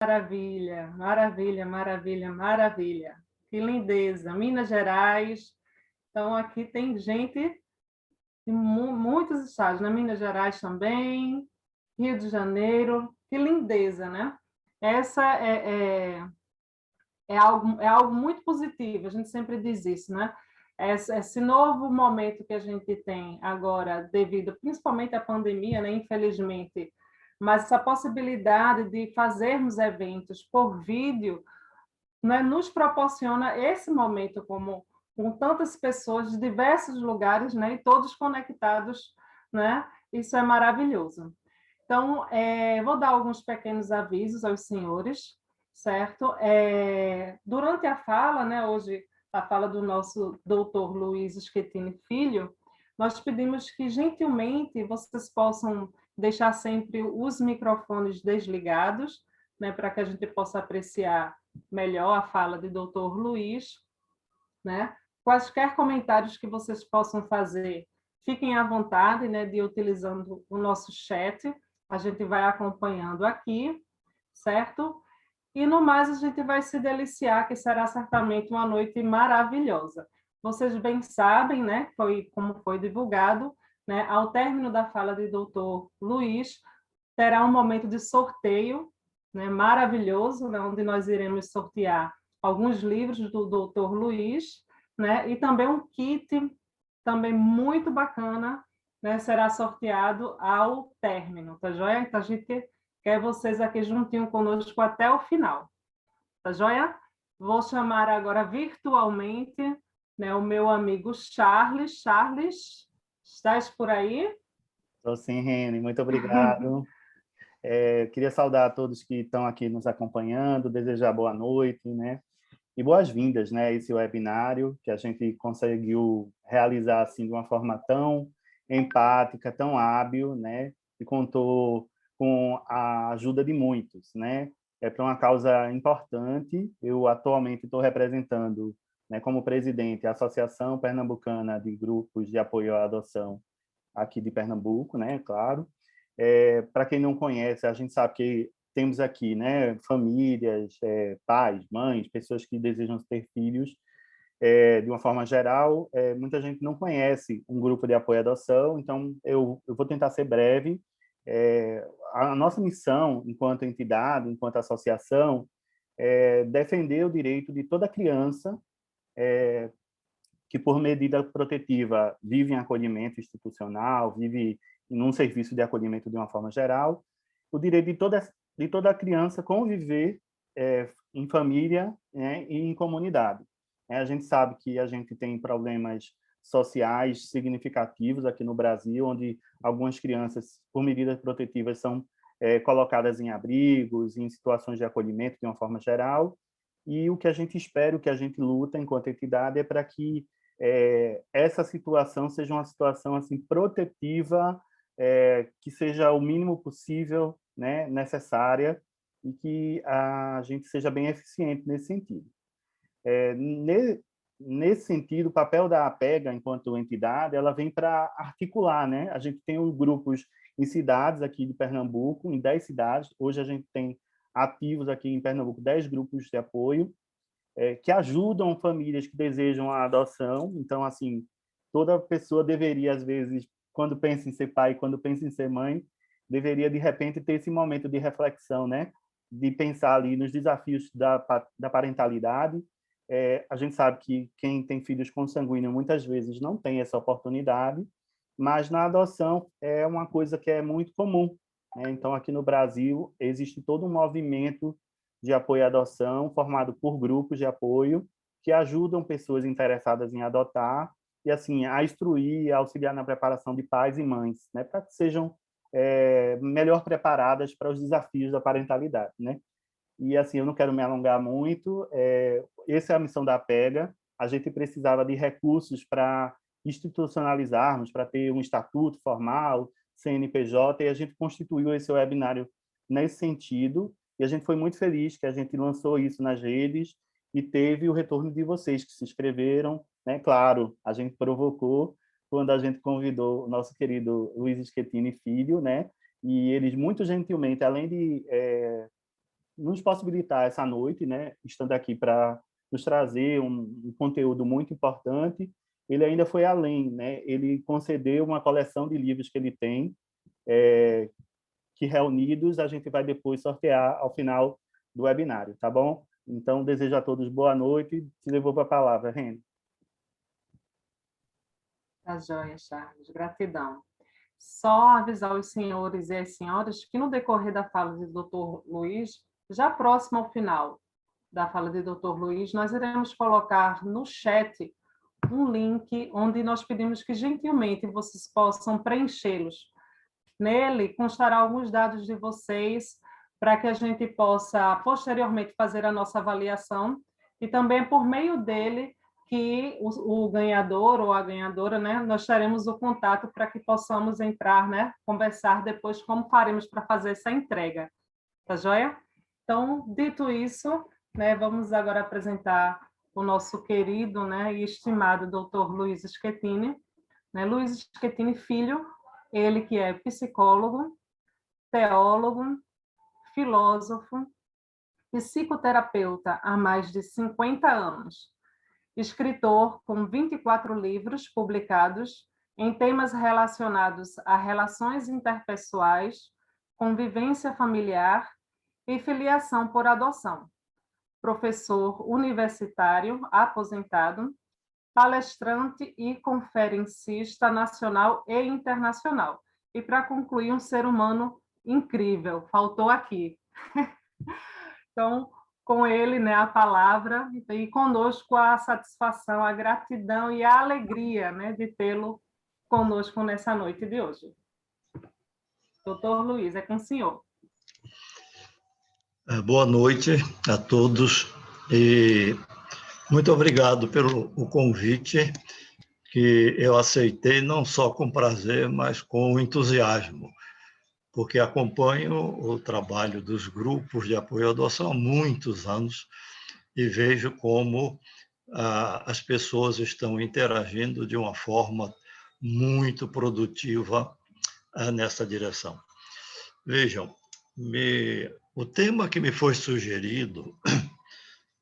Maravilha, maravilha, maravilha, maravilha. Que lindeza. Minas Gerais. Então, aqui tem gente de muitos estados, né? Minas Gerais também, Rio de Janeiro. Que lindeza, né? Essa é algo muito positivo, a gente sempre diz isso, né? Esse novo momento que a gente tem agora, devido principalmente à pandemia, né? Infelizmente, mas essa possibilidade de fazermos eventos por vídeo, né, nos proporciona esse momento como com tantas pessoas de diversos lugares, né, e todos conectados, né? Isso é maravilhoso. Então, vou dar alguns pequenos avisos aos senhores, certo? Durante a fala, né, hoje, a fala do nosso doutor Luiz Schettini Filho, nós pedimos que, gentilmente, vocês possam deixar sempre os microfones desligados, né, para que a gente possa apreciar melhor a fala do doutor Luiz, né? Quaisquer comentários que vocês possam fazer, fiquem à vontade, né, de utilizando o nosso chat, a gente vai acompanhando aqui, certo? E no mais a gente vai se deliciar, que será certamente uma noite maravilhosa. Vocês bem sabem, né, como foi divulgado, né, ao término da fala do doutor Luiz, terá um momento de sorteio, né, maravilhoso, né, onde nós iremos sortear alguns livros do doutor Luiz, né, e também um kit também muito bacana, né, será sorteado ao término, tá joia? Então a gente quer vocês aqui juntinho conosco até o final, tá joia? Vou chamar agora virtualmente, né, o meu amigo Charles. Charles, estás por aí? Estou sim, Reni, muito obrigado. Queria saudar a todos que estão aqui nos acompanhando, desejar boa noite, né? E boas-vindas, né? A esse webinário que a gente conseguiu realizar assim de uma forma tão empática, tão hábil, né? E contou com a ajuda de muitos, né? É para uma causa importante. Eu atualmente estou representando, né, como presidente, a Associação Pernambucana de Grupos de Apoio à Adoção aqui de Pernambuco, né? Claro. Para quem não conhece, a gente sabe que temos aqui, né, famílias, pais, mães, pessoas que desejam ter filhos. De uma forma geral, muita gente não conhece um grupo de apoio à adoção, então eu vou tentar ser breve. A nossa missão, enquanto entidade, enquanto associação, é defender o direito de toda criança que, por medida protetiva, vive em acolhimento institucional, vive em um serviço de acolhimento de uma forma geral, o direito de toda criança conviver em família, né, e em comunidade. A gente sabe que a gente tem problemas sociais significativos aqui no Brasil, onde algumas crianças, por medidas protetivas, são colocadas em abrigos, em situações de acolhimento de uma forma geral, e o que a gente espera, o que a gente luta enquanto entidade é para que essa situação seja uma situação assim protetiva, que seja o mínimo possível, né, necessária, e que a gente seja bem eficiente nesse sentido. Nesse sentido, o papel da APEGA, enquanto entidade, ela vem para articular, né? A gente tem grupos em cidades aqui de Pernambuco, em 10 cidades. Hoje a gente tem ativos aqui em Pernambuco 10 grupos de apoio, que ajudam famílias que desejam a adoção. Então, assim, toda pessoa deveria, às vezes, quando pensa em ser pai, quando pensa em ser mãe, deveria, de repente, ter esse momento de reflexão, né? De pensar ali nos desafios da parentalidade. A gente sabe que quem tem filhos consanguíneos muitas vezes não tem essa oportunidade, mas na adoção é uma coisa que é muito comum, né? Então, aqui no Brasil, existe todo um movimento de apoio à adoção, formado por grupos de apoio que ajudam pessoas interessadas em adotar e assim a instruir, a auxiliar na preparação de pais e mães, né, para que sejam melhor preparadas para os desafios da parentalidade, né? E assim, eu não quero me alongar muito. Essa é a missão da PEGA. A gente precisava de recursos para institucionalizarmos, para ter um estatuto formal, CNPJ, e a gente constituiu esse webinário nesse sentido. E a gente foi muito feliz que a gente lançou isso nas redes e teve o retorno de vocês que se inscreveram, né? Claro, a gente provocou quando a gente convidou o nosso querido Luiz Schettini Filho, né? E eles muito gentilmente, além de nos possibilitar essa noite, né, estando aqui para nos trazer um conteúdo muito importante. Ele ainda foi além, né? Ele concedeu uma coleção de livros que ele tem, que reunidos a gente vai depois sortear ao final do webinário, tá bom? Então, desejo a todos boa noite. Te devolvo a palavra, Reni. Tá joia, Charles. Gratidão. Só avisar os senhores e as senhoras que no decorrer da fala do Dr. Luiz, já próximo ao final da fala do Dr. Luiz, nós iremos colocar no chat um link onde nós pedimos que gentilmente vocês possam preenchê-los. Nele constará alguns dados de vocês para que a gente possa posteriormente fazer a nossa avaliação e também por meio dele que o ganhador ou a ganhadora, né, nós teremos o contato para que possamos entrar, né, conversar depois como faremos para fazer essa entrega. Tá joia? Então, dito isso, né, vamos agora apresentar o nosso querido, né, e estimado doutor Luiz Schettini, né, Luiz Schettini Filho, ele que é psicólogo, teólogo, filósofo, psicoterapeuta há mais de 50 anos, escritor com 24 livros publicados em temas relacionados a relações interpessoais, convivência familiar e filiação por adoção, professor universitário aposentado, palestrante e conferencista nacional e internacional. E, para concluir, um ser humano incrível, faltou aqui. Então, com ele, né, a palavra, e conosco a satisfação, a gratidão e a alegria, né, de tê-lo conosco nessa noite de hoje. Doutor Luiz, é com o senhor. Boa noite a todos e muito obrigado pelo convite, que eu aceitei não só com prazer, mas com entusiasmo, porque acompanho o trabalho dos grupos de apoio à adoção há muitos anos e vejo como as pessoas estão interagindo de uma forma muito produtiva nessa direção. Vejam, o tema que me foi sugerido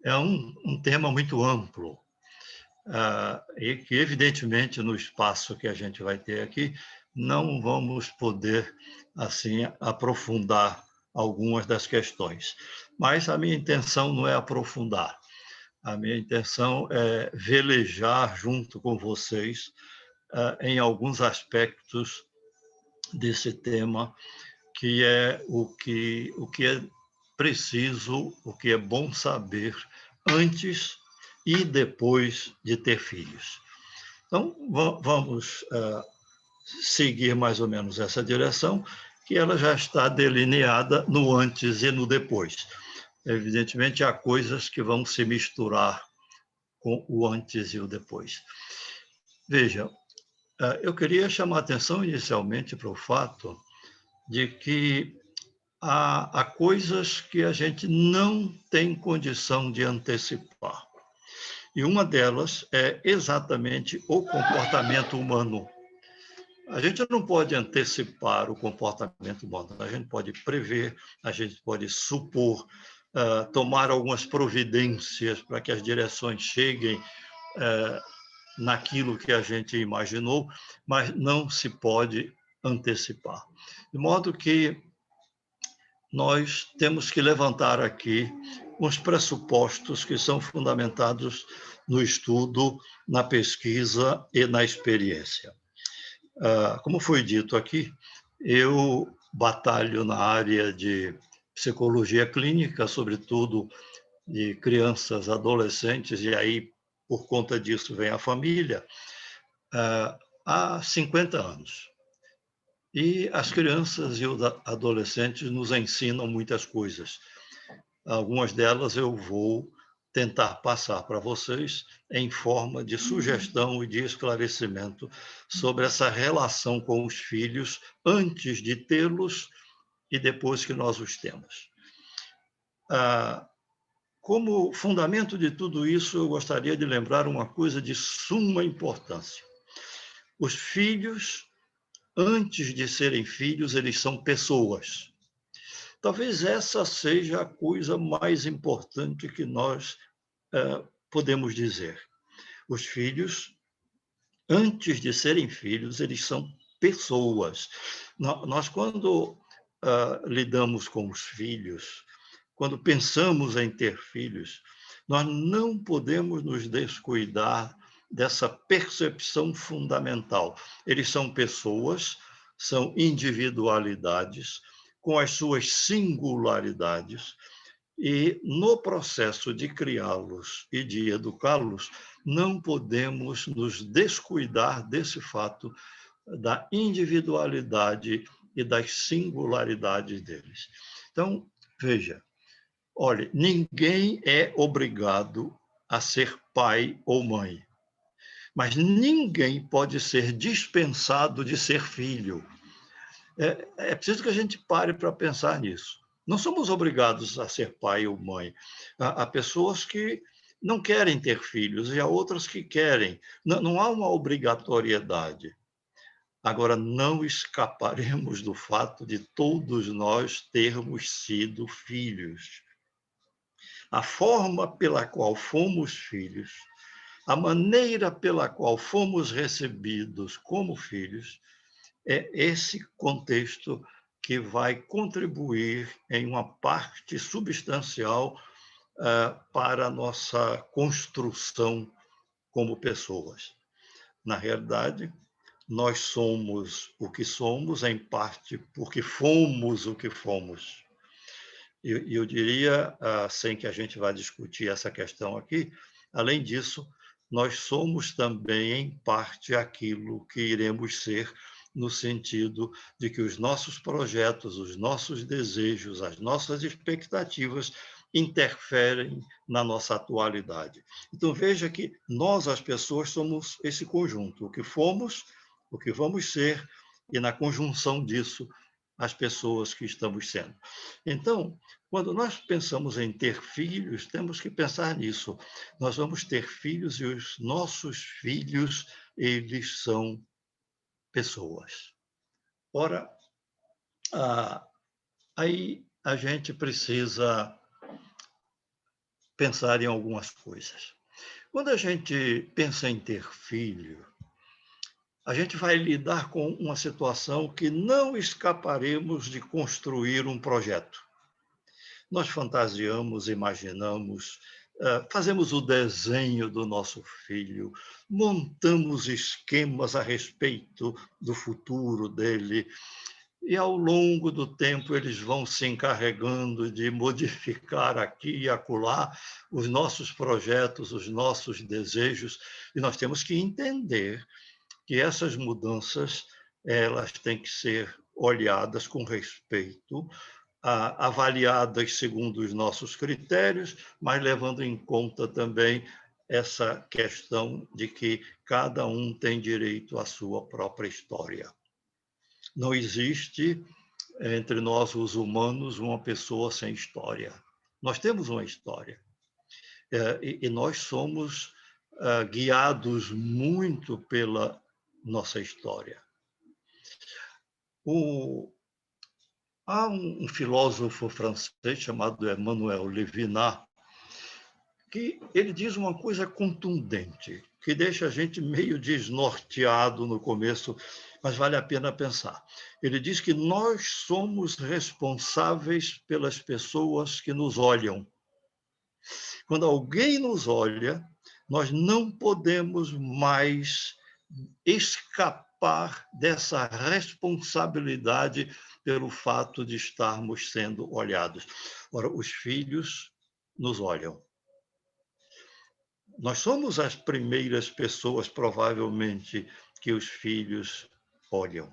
é um tema muito amplo, e que, evidentemente, no espaço que a gente vai ter aqui, não vamos poder, assim, aprofundar algumas das questões. Mas a minha intenção não é aprofundar. A minha intenção é velejar junto com vocês em alguns aspectos desse tema, que é o que é preciso, o que é bom saber antes e depois de ter filhos. Então, vamos seguir mais ou menos essa direção, que ela já está delineada no antes e no depois. Evidentemente, há coisas que vão se misturar com o antes e o depois. Veja, eu queria chamar a atenção inicialmente para o fato de que há coisas que a gente não tem condição de antecipar. E uma delas é exatamente o comportamento humano. A gente não pode antecipar o comportamento humano, a gente pode prever, a gente pode supor, tomar algumas providências para que as direções cheguem naquilo que a gente imaginou, mas não se pode antecipar. De modo que nós temos que levantar aqui uns pressupostos que são fundamentados no estudo, na pesquisa e na experiência. Como foi dito aqui, eu batalho na área de psicologia clínica, sobretudo de crianças, adolescentes, e aí, por conta disso, vem a família, há 50 anos. E as crianças e os adolescentes nos ensinam muitas coisas. Algumas delas eu vou tentar passar para vocês em forma de sugestão e de esclarecimento sobre essa relação com os filhos antes de tê-los e depois que nós os temos. Como fundamento de tudo isso, eu gostaria de lembrar uma coisa de suma importância. Os filhos, antes de serem filhos, eles são pessoas. Talvez essa seja a coisa mais importante que nós podemos dizer. Os filhos, antes de serem filhos, eles são pessoas. Nós, quando lidamos com os filhos, quando pensamos em ter filhos, nós não podemos nos descuidar dessa percepção fundamental. Eles são pessoas, são individualidades, com as suas singularidades, e no processo de criá-los e de educá-los, não podemos nos descuidar desse fato da individualidade e das singularidades deles. Então, veja, olha, ninguém é obrigado a ser pai ou mãe, mas ninguém pode ser dispensado de ser filho. É preciso que a gente pare para pensar nisso. Não somos obrigados a ser pai ou mãe. Há pessoas que não querem ter filhos e há outras que querem. Não há uma obrigatoriedade. Agora, não escaparemos do fato de todos nós termos sido filhos. A forma pela qual fomos filhos, a maneira pela qual fomos recebidos como filhos, é esse contexto que vai contribuir em uma parte substancial para a nossa construção como pessoas. Na realidade, nós somos o que somos, em parte porque fomos o que fomos. E eu diria, sem que a gente vá discutir essa questão aqui, além disso, nós somos também, em parte, aquilo que iremos ser, no sentido de que os nossos projetos, os nossos desejos, as nossas expectativas interferem na nossa atualidade. Então, veja que nós, as pessoas, somos esse conjunto, o que fomos, o que vamos ser, e na conjunção disso, as pessoas que estamos sendo. Então, quando nós pensamos em ter filhos, temos que pensar nisso. Nós vamos ter filhos e os nossos filhos, eles são pessoas. Ora, aí a gente precisa pensar em algumas coisas. Quando a gente pensa em ter filho, a gente vai lidar com uma situação que não escaparemos de construir um projeto. Nós fantasiamos, imaginamos, fazemos o desenho do nosso filho, montamos esquemas a respeito do futuro dele, e ao longo do tempo eles vão se encarregando de modificar aqui e acolá os nossos projetos, os nossos desejos, e nós temos que entender que essas mudanças elas têm que ser olhadas com respeito, avaliadas segundo os nossos critérios, mas levando em conta também essa questão de que cada um tem direito à sua própria história. Não existe entre nós, os humanos, uma pessoa sem história. Nós temos uma história. E nós somos guiados muito pela nossa história. Há um filósofo francês chamado Emmanuel Levinas, que ele diz uma coisa contundente, que deixa a gente meio desnorteado no começo, mas vale a pena pensar. Ele diz que nós somos responsáveis pelas pessoas que nos olham. Quando alguém nos olha, nós não podemos mais escapar dessa responsabilidade pelo fato de estarmos sendo olhados. Ora, os filhos nos olham. Nós somos as primeiras pessoas, provavelmente, que os filhos olham.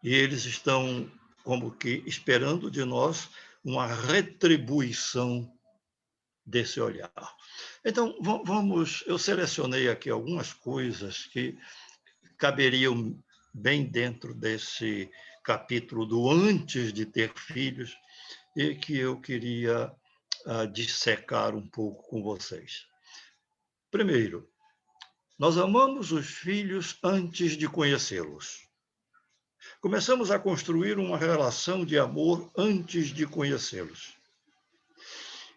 E eles estão, como que, esperando de nós uma retribuição desse olhar. Então, eu selecionei aqui algumas coisas que caberiam bem dentro desse capítulo do antes de ter filhos e que eu queria dissecar um pouco com vocês. Primeiro, nós amamos os filhos antes de conhecê-los. Começamos a construir uma relação de amor antes de conhecê-los.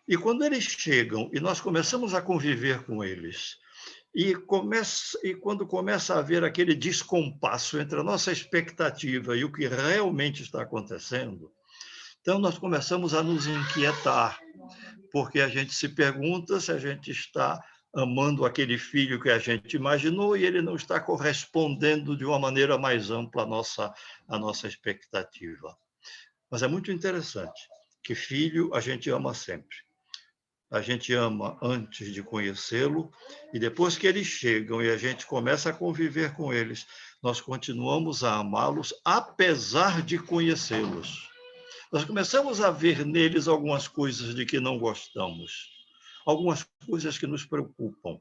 E quando eles chegam e nós começamos a conviver com eles, e quando começa a haver aquele descompasso entre a nossa expectativa e o que realmente está acontecendo, então nós começamos a nos inquietar, porque a gente se pergunta se a gente está amando aquele filho que a gente imaginou e ele não está correspondendo de uma maneira mais ampla à nossa expectativa. Mas é muito interessante que filho a gente ama sempre. A gente ama antes de conhecê-lo, e depois que eles chegam e a gente começa a conviver com eles, nós continuamos a amá-los, apesar de conhecê-los. Nós começamos a ver neles algumas coisas de que não gostamos, algumas coisas que nos preocupam,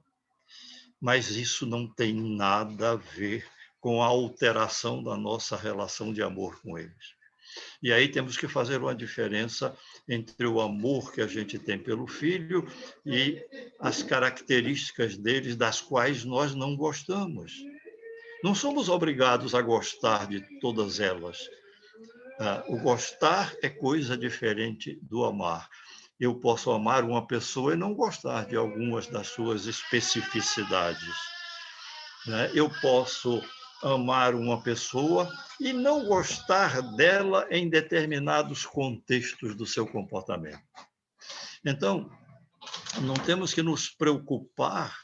mas isso não tem nada a ver com a alteração da nossa relação de amor com eles. E aí temos que fazer uma diferença entre o amor que a gente tem pelo filho e as características deles das quais nós não gostamos. Não somos obrigados a gostar de todas elas. O gostar é coisa diferente do amar. Eu posso amar uma pessoa e não gostar de algumas das suas especificidades. Eu posso amar uma pessoa e não gostar dela em determinados contextos do seu comportamento. Então, não temos que nos preocupar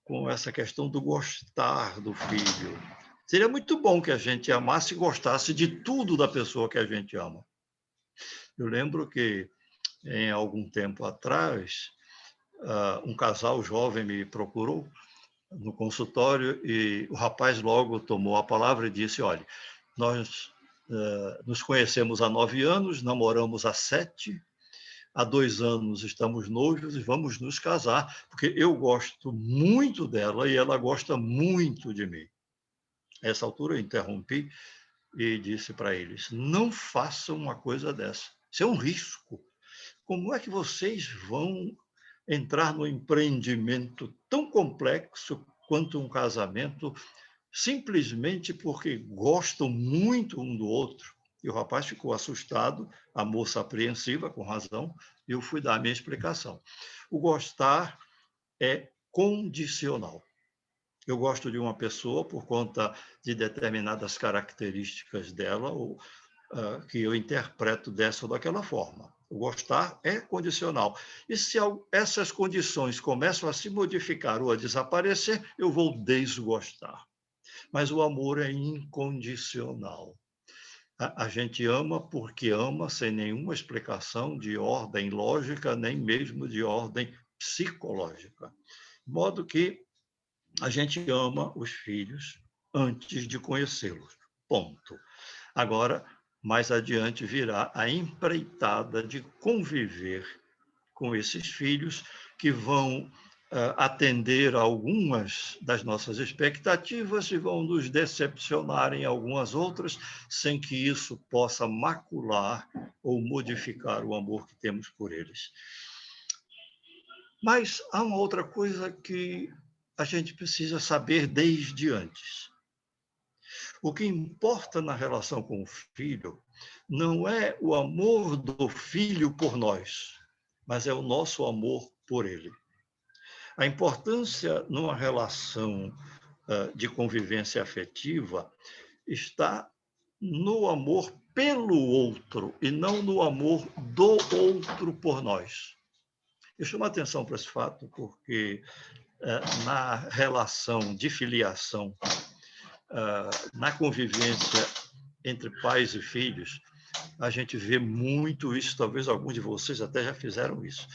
com essa questão do gostar do filho. Seria muito bom que a gente amasse e gostasse de tudo da pessoa que a gente ama. Eu lembro que, em algum tempo atrás, um casal jovem me procurou no consultório e o rapaz logo tomou a palavra e disse: olha, nós nos conhecemos há 9 anos, namoramos há 7, há 2 anos estamos noivos e vamos nos casar, porque eu gosto muito dela e ela gosta muito de mim. A essa altura eu interrompi e disse para eles: não façam uma coisa dessa, isso é um risco. Como é que vocês vão entrar no empreendimento tão complexo quanto um casamento, simplesmente porque gostam muito um do outro? E o rapaz ficou assustado, a moça apreensiva, com razão, e eu fui dar a minha explicação. O gostar é condicional. Eu gosto de uma pessoa por conta de determinadas características dela, ou que eu interpreto dessa ou daquela forma. O gostar é condicional. E se essas condições começam a se modificar ou a desaparecer, eu vou desgostar. Mas o amor é incondicional. A gente ama porque ama, sem nenhuma explicação de ordem lógica, nem mesmo de ordem psicológica. De modo que a gente ama os filhos antes de conhecê-los. Ponto. Agora, mais adiante virá a empreitada de conviver com esses filhos que vão atender a algumas das nossas expectativas e vão nos decepcionar em algumas outras, sem que isso possa macular ou modificar o amor que temos por eles. Mas há uma outra coisa que a gente precisa saber desde antes. O que importa na relação com o filho não é o amor do filho por nós, mas é o nosso amor por ele. A importância numa relação de convivência afetiva está no amor pelo outro e não no amor do outro por nós. Eu chamo a atenção para esse fato porque na relação de filiação, na convivência entre pais e filhos, a gente vê muito isso, talvez alguns de vocês até já fizeram isso,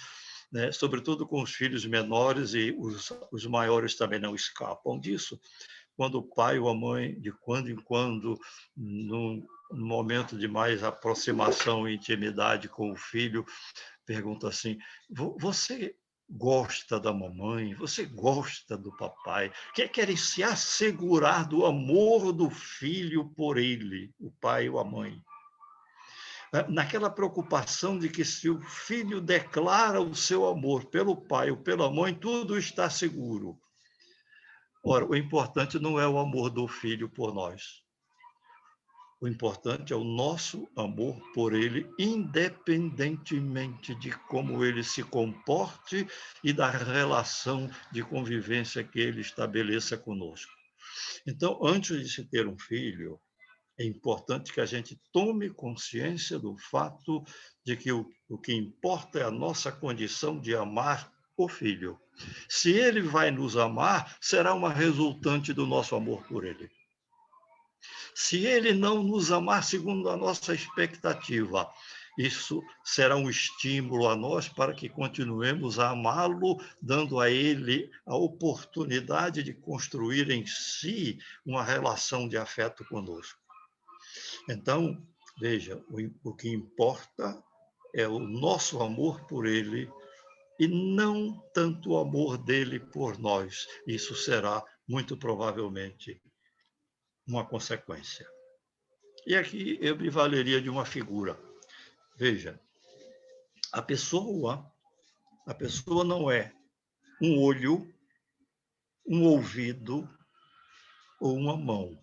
né? Sobretudo com os filhos menores, e os maiores também não escapam disso, quando o pai ou a mãe, de quando em quando, num momento de mais aproximação e intimidade com o filho, pergunta assim: você gosta da mamãe? Você gosta do papai? Querem se assegurar do amor do filho por ele, o pai ou a mãe. Naquela preocupação de que se o filho declara o seu amor pelo pai ou pela mãe, tudo está seguro. Ora, o importante não é o amor do filho por nós. O importante é o nosso amor por ele, independentemente de como ele se comporte e da relação de convivência que ele estabeleça conosco. Então, antes de se ter um filho, é importante que a gente tome consciência do fato de que o que importa é a nossa condição de amar o filho. Se ele vai nos amar, será uma resultante do nosso amor por ele. Se ele não nos amar segundo a nossa expectativa, isso será um estímulo a nós para que continuemos a amá-lo, dando a ele a oportunidade de construir em si uma relação de afeto conosco. Então, veja, o que importa é o nosso amor por ele e não tanto o amor dele por nós. Isso será, muito provavelmente, uma consequência. E aqui eu me valeria de uma figura. Veja, a pessoa não é um olho, um ouvido ou uma mão.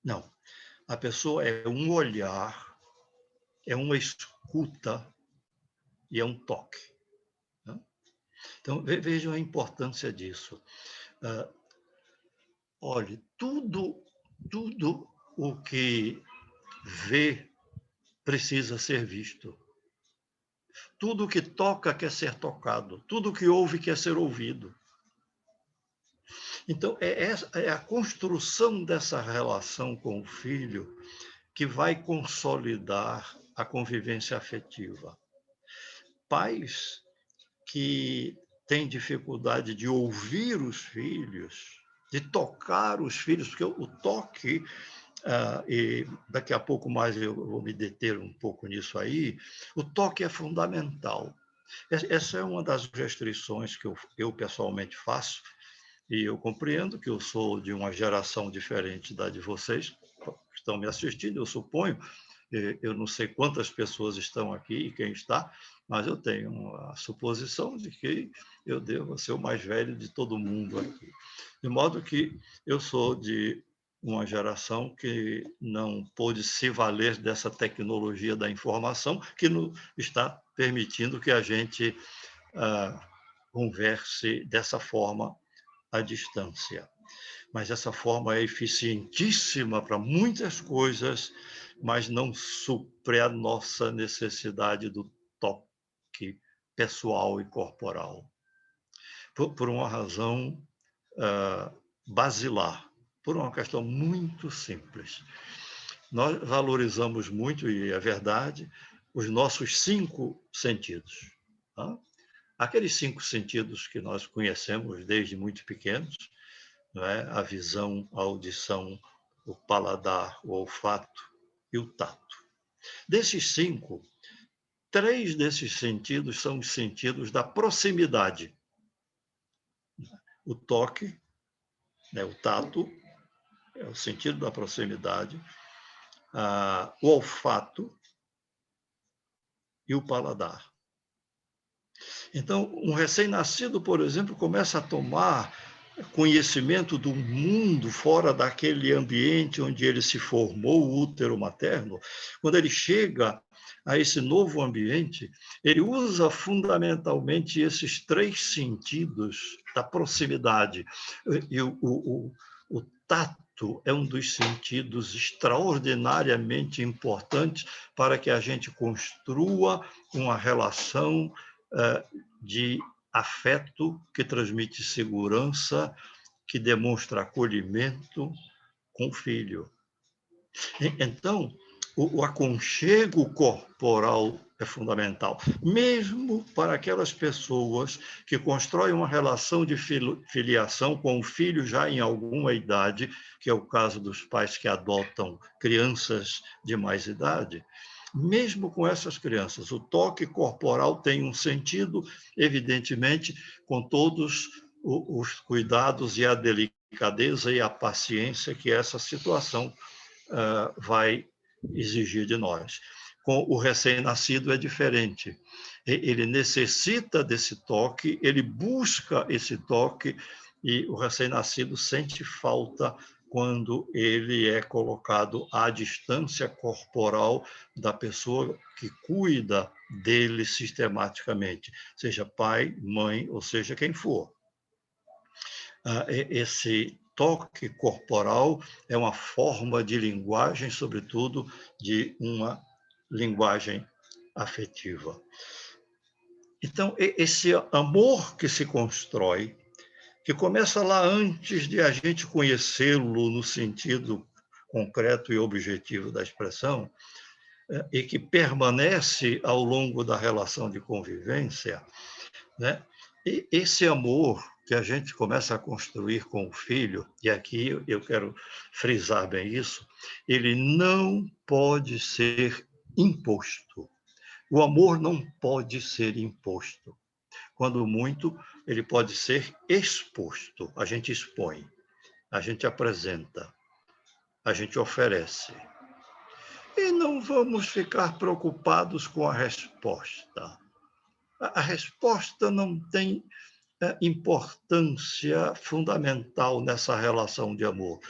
Não. A pessoa é um olhar, é uma escuta e é um toque. Né? Então, vejam a importância disso. Olhe, tudo o que vê precisa ser visto. Tudo que toca quer ser tocado. Tudo que ouve quer ser ouvido. Então, é a construção dessa relação com o filho que vai consolidar a convivência afetiva. Pais que têm dificuldade de ouvir os filhos, de tocar os filhos, porque o toque, e daqui a pouco mais eu vou me deter um pouco nisso aí, o toque é fundamental. Essa é uma das restrições que eu pessoalmente faço, e eu compreendo que eu sou de uma geração diferente da de vocês, que estão me assistindo, eu suponho. Eu não sei quantas pessoas estão aqui e quem está, mas eu tenho a suposição de que eu devo ser o mais velho de todo mundo aqui. De modo que eu sou de uma geração que não pôde se valer dessa tecnologia da informação que está permitindo que a gente converse dessa forma à distância. Mas essa forma é eficientíssima para muitas coisas, mas não supre a nossa necessidade do toque pessoal e corporal. Por uma razão basilar, por uma questão muito simples. Nós valorizamos muito, e é verdade, os nossos 5 sentidos. Tá? Aqueles 5 sentidos que nós conhecemos desde muito pequenos, não é? A visão, a audição, o paladar, o olfato e o tato. Desses 5, 3 desses sentidos são os sentidos da proximidade. O toque, né? O tato, é o sentido da proximidade, o olfato e o paladar. Então, um recém-nascido, por exemplo, começa a tomar conhecimento do mundo fora daquele ambiente onde ele se formou, o útero materno. Quando ele chega a esse novo ambiente, ele usa fundamentalmente esses 3 sentidos da proximidade. E o tato é um dos sentidos extraordinariamente importantes para que a gente construa uma relação de afeto que transmite segurança, que demonstra acolhimento com o filho. Então, o aconchego corporal é fundamental, mesmo para aquelas pessoas que constroem uma relação de filiação com o filho já em alguma idade, que é o caso dos pais que adotam crianças de mais idade. Mesmo com essas crianças, o toque corporal tem um sentido, evidentemente, com todos os cuidados e a delicadeza e a paciência que essa situação vai exigir de nós. Com o recém-nascido é diferente. Ele necessita desse toque, ele busca esse toque, e o recém-nascido sente falta quando ele é colocado à distância corporal da pessoa que cuida dele sistematicamente, seja pai, mãe, ou seja quem for. Esse toque corporal é uma forma de linguagem, sobretudo de uma linguagem afetiva. Então, esse amor que se constrói, que começa lá antes de a gente conhecê-lo no sentido concreto e objetivo da expressão, e que permanece ao longo da relação de convivência, né? E esse amor que a gente começa a construir com o filho, e aqui eu quero frisar bem isso, ele não pode ser imposto. O amor não pode ser imposto. Quando muito, ele pode ser exposto. A gente expõe, a gente apresenta, a gente oferece. E não vamos ficar preocupados com a resposta. A resposta não tem importância fundamental nessa relação de amor.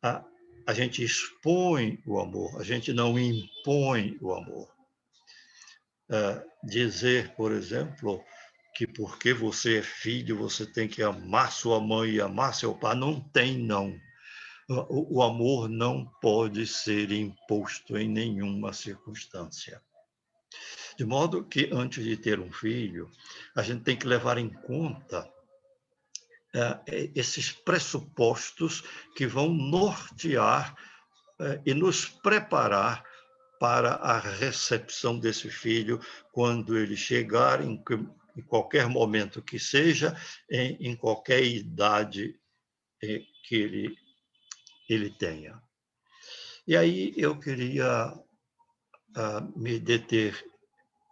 A gente expõe o amor, a gente não impõe o amor. Dizer, por exemplo, que porque você é filho, você tem que amar sua mãe e amar seu pai, não tem, não. O amor não pode ser imposto em nenhuma circunstância. De modo que, antes de ter um filho, a gente tem que levar em conta esses pressupostos que vão nortear e nos preparar para a recepção desse filho quando ele chegar em qualquer momento que seja, em qualquer idade que ele tenha. E aí eu queria me deter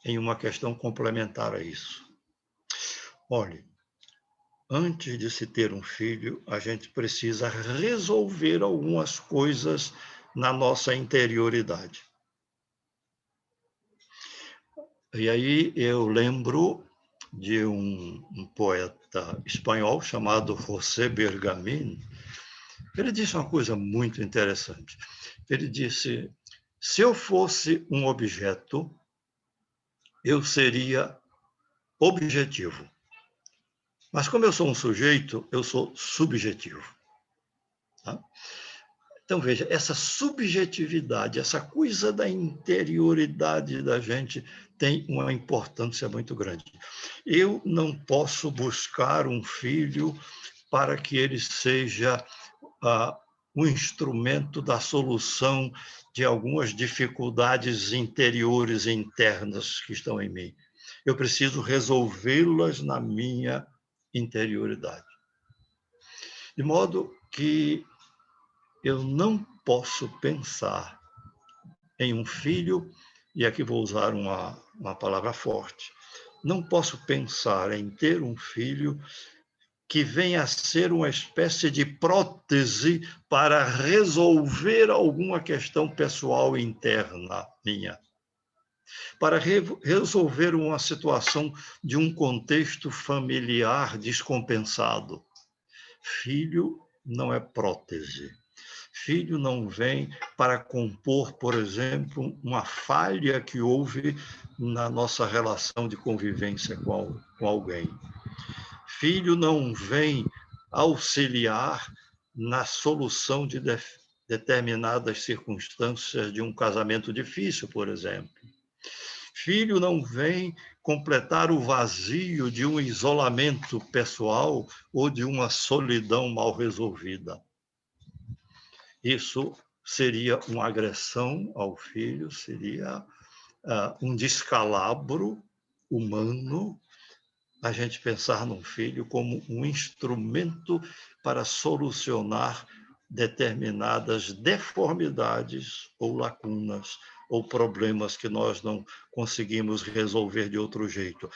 em uma questão complementar a isso. Olhe, antes de se ter um filho, a gente precisa resolver algumas coisas na nossa interioridade. E aí eu lembro de um poeta espanhol chamado José Bergamín. Ele disse uma coisa muito interessante. Ele disse: se eu fosse um objeto, eu seria objetivo. Mas como eu sou um sujeito, eu sou subjetivo. Tá? Então, veja, essa subjetividade, essa coisa da interioridade da gente tem uma importância muito grande. Eu não posso buscar um filho para que ele seja um instrumento da solução de algumas dificuldades interiores e internas que estão em mim. Eu preciso resolvê-las na minha interioridade. De modo que eu não posso pensar em um filho, e aqui vou usar uma palavra forte, não posso pensar em ter um filho que venha a ser uma espécie de prótese para resolver alguma questão pessoal interna minha, para resolver uma situação de um contexto familiar descompensado. Filho não é prótese. Filho não vem para compor, por exemplo, uma falha que houve na nossa relação de convivência com alguém. Filho não vem auxiliar na solução de determinadas circunstâncias de um casamento difícil, por exemplo. Filho não vem completar o vazio de um isolamento pessoal ou de uma solidão mal resolvida. Isso seria uma agressão ao filho, seria um descalabro humano, a gente pensar num filho como um instrumento para solucionar determinadas deformidades ou lacunas ou problemas que nós não conseguimos resolver de outro jeito.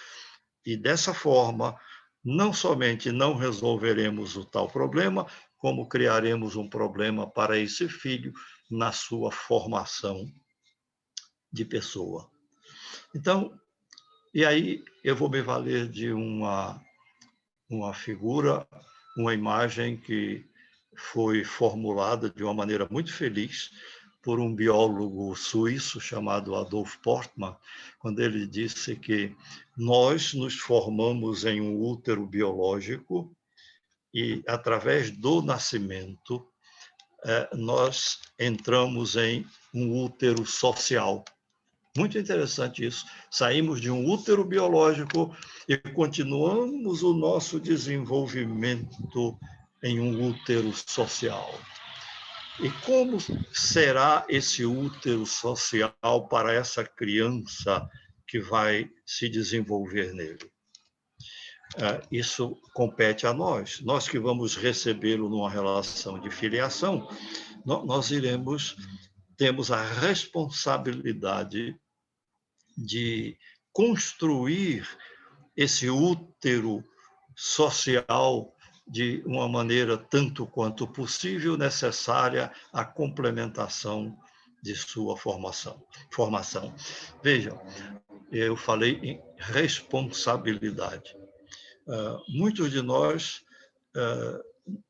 E dessa forma, não somente não resolveremos o tal problema, como criaremos um problema para esse filho na sua formação de pessoa. Então, e aí eu vou me valer de uma figura, uma imagem que foi formulada de uma maneira muito feliz por um biólogo suíço chamado Adolf Portmann, quando ele disse que nós nos formamos em um útero biológico e, através do nascimento, nós entramos em um útero social. Muito interessante isso. Saímos de um útero biológico e continuamos o nosso desenvolvimento em um útero social. E como será esse útero social para essa criança que vai se desenvolver nele? Isso compete a nós. Nós que vamos recebê-lo numa relação de filiação, nós temos a responsabilidade de construir esse útero social de uma maneira tanto quanto possível necessária à complementação de sua formação. Vejam, eu falei em responsabilidade. Muitos de nós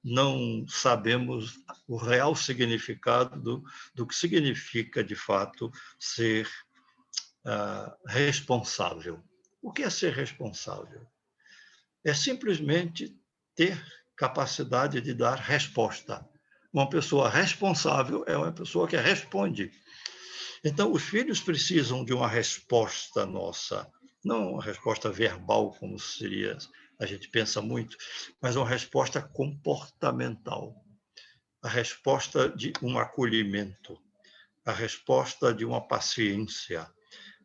não sabemos o real significado do que significa, de fato, ser responsável. O que é ser responsável? É simplesmente ter capacidade de dar resposta. Uma pessoa responsável é uma pessoa que responde. Então, os filhos precisam de uma resposta nossa, não uma resposta verbal, como seria, a gente pensa muito, mas uma resposta comportamental. A resposta de um acolhimento, a resposta de uma paciência,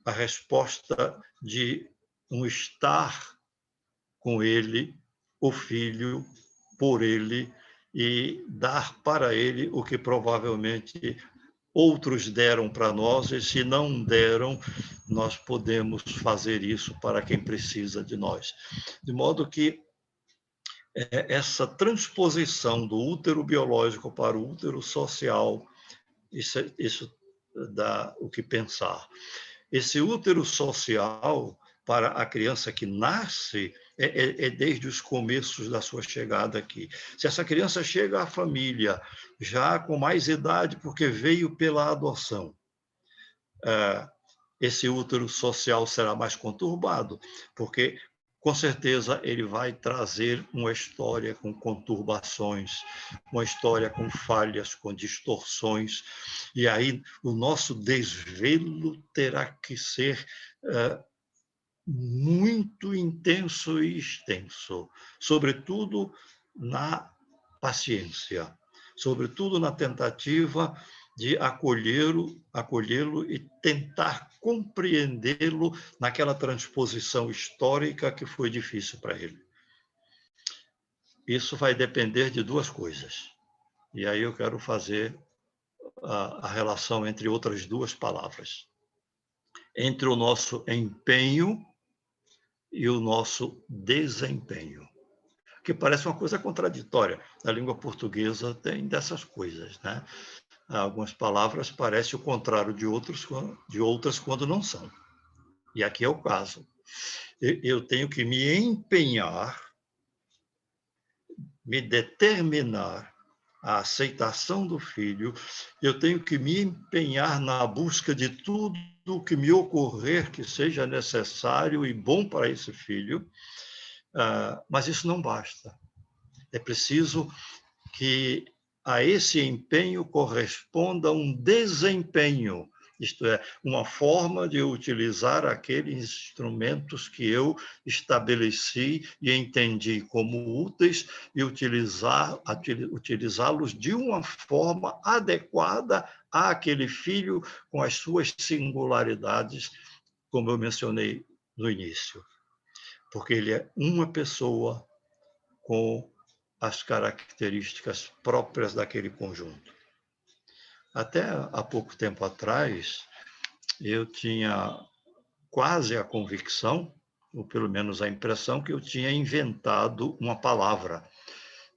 a resposta de um estar com ele, o filho, por ele, e dar para ele o que provavelmente outros deram para nós, e se não deram, nós podemos fazer isso para quem precisa de nós. De modo que essa transposição do útero biológico para o útero social, isso dá o que pensar. Esse útero social, para a criança que nasce, é desde os começos da sua chegada aqui. Se essa criança chega à família já com mais idade, porque veio pela adoção, esse útero social será mais conturbado, porque, com certeza, ele vai trazer uma história com conturbações, uma história com falhas, com distorções, e aí o nosso desvelo terá que ser muito intenso e extenso, sobretudo na paciência, sobretudo na tentativa de acolhê-lo e tentar compreendê-lo naquela transposição histórica que foi difícil para ele. Isso vai depender de duas coisas. E aí eu quero fazer a relação entre outras duas palavras. Entre o nosso empenho e o nosso desempenho, que parece uma coisa contraditória. A língua portuguesa tem dessas coisas, né? Algumas palavras parecem o contrário de outras quando não são. E aqui é o caso. Eu tenho que me empenhar, me determinar a aceitação do filho, eu tenho que me empenhar na busca de tudo o que me ocorrer que seja necessário e bom para esse filho, mas isso não basta. É preciso que a esse empenho corresponda um desempenho, isto é, uma forma de utilizar aqueles instrumentos que eu estabeleci e entendi como úteis e utilizá-los de uma forma adequada àquele filho com as suas singularidades, como eu mencionei no início. Porque ele é uma pessoa com as características próprias daquele conjunto. Até há pouco tempo atrás, eu tinha quase a convicção, ou pelo menos a impressão, que eu tinha inventado uma palavra.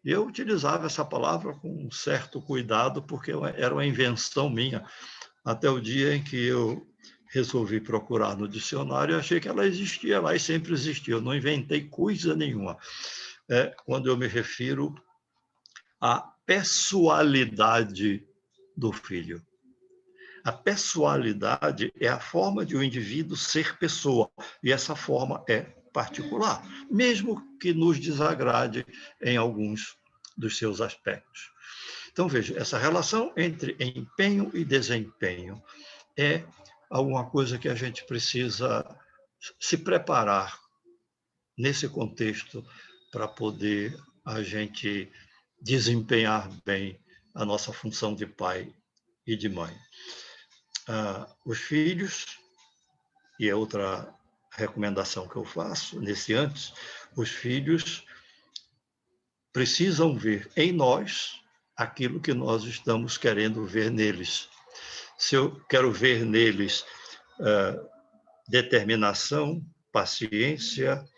E eu utilizava essa palavra com um certo cuidado, porque era uma invenção minha, até o dia em que eu resolvi procurar no dicionário e achei que ela existia lá e sempre existiu. Eu não inventei coisa nenhuma. Quando eu me refiro a pessoalidade do filho. A pessoalidade é a forma de o indivíduo ser pessoa, e essa forma é particular, mesmo que nos desagrade em alguns dos seus aspectos. Então, veja, essa relação entre empenho e desempenho é alguma coisa que a gente precisa se preparar nesse contexto para poder a gente desempenhar bem a nossa função de pai e de mãe. Os filhos, e é outra recomendação que eu faço nesse antes, os filhos precisam ver em nós aquilo que nós estamos querendo ver neles. Se eu quero ver neles determinação, paciência,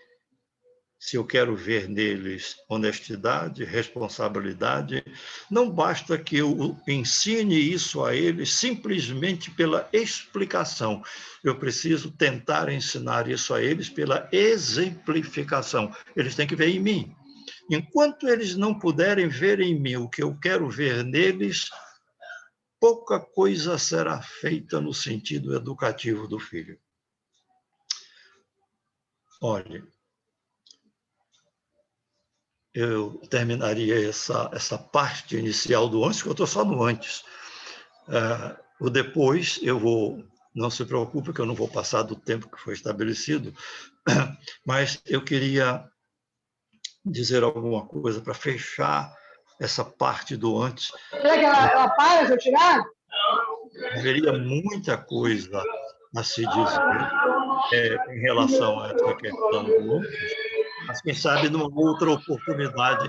se eu quero ver neles honestidade, responsabilidade, não basta que eu ensine isso a eles simplesmente pela explicação. Eu preciso tentar ensinar isso a eles pela exemplificação. Eles têm que ver em mim. Enquanto eles não puderem ver em mim o que eu quero ver neles, pouca coisa será feita no sentido educativo do filho. Olhe, eu terminaria essa parte inicial do antes, que eu estou só no antes. O depois, eu vou, não se preocupe que eu não vou passar do tempo que foi estabelecido, mas eu queria dizer alguma coisa para fechar essa parte do antes. Quer que ela para, se eu tirar? Haveria muita coisa a se dizer em relação a essa questão do antes, mas quem sabe numa outra oportunidade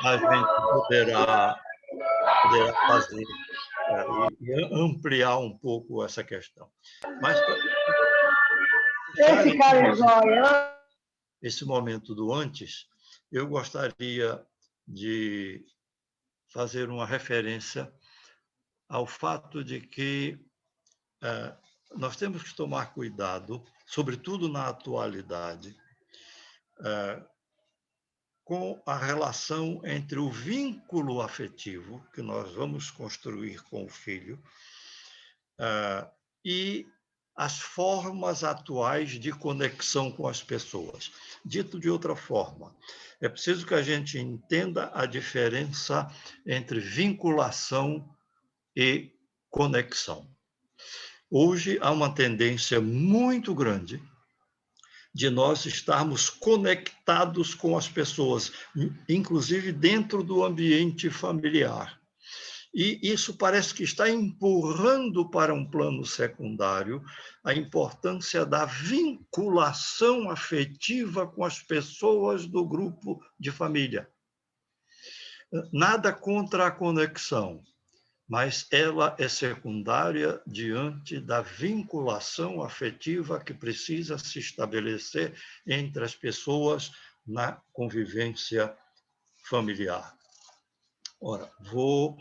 a gente poderá fazer e ampliar um pouco essa questão. Mas Esse cara é jóia. Esse momento do antes, eu gostaria de fazer uma referência ao fato de que nós temos que tomar cuidado, sobretudo na atualidade, com a relação entre o vínculo afetivo que nós vamos construir com o filho e as formas atuais de conexão com as pessoas. Dito de outra forma, é preciso que a gente entenda a diferença entre vinculação e conexão. Hoje há uma tendência muito grande de nós estarmos conectados com as pessoas, inclusive dentro do ambiente familiar. E isso parece que está empurrando para um plano secundário a importância da vinculação afetiva com as pessoas do grupo de família. Nada contra a conexão, mas ela é secundária diante da vinculação afetiva que precisa se estabelecer entre as pessoas na convivência familiar. Ora, vou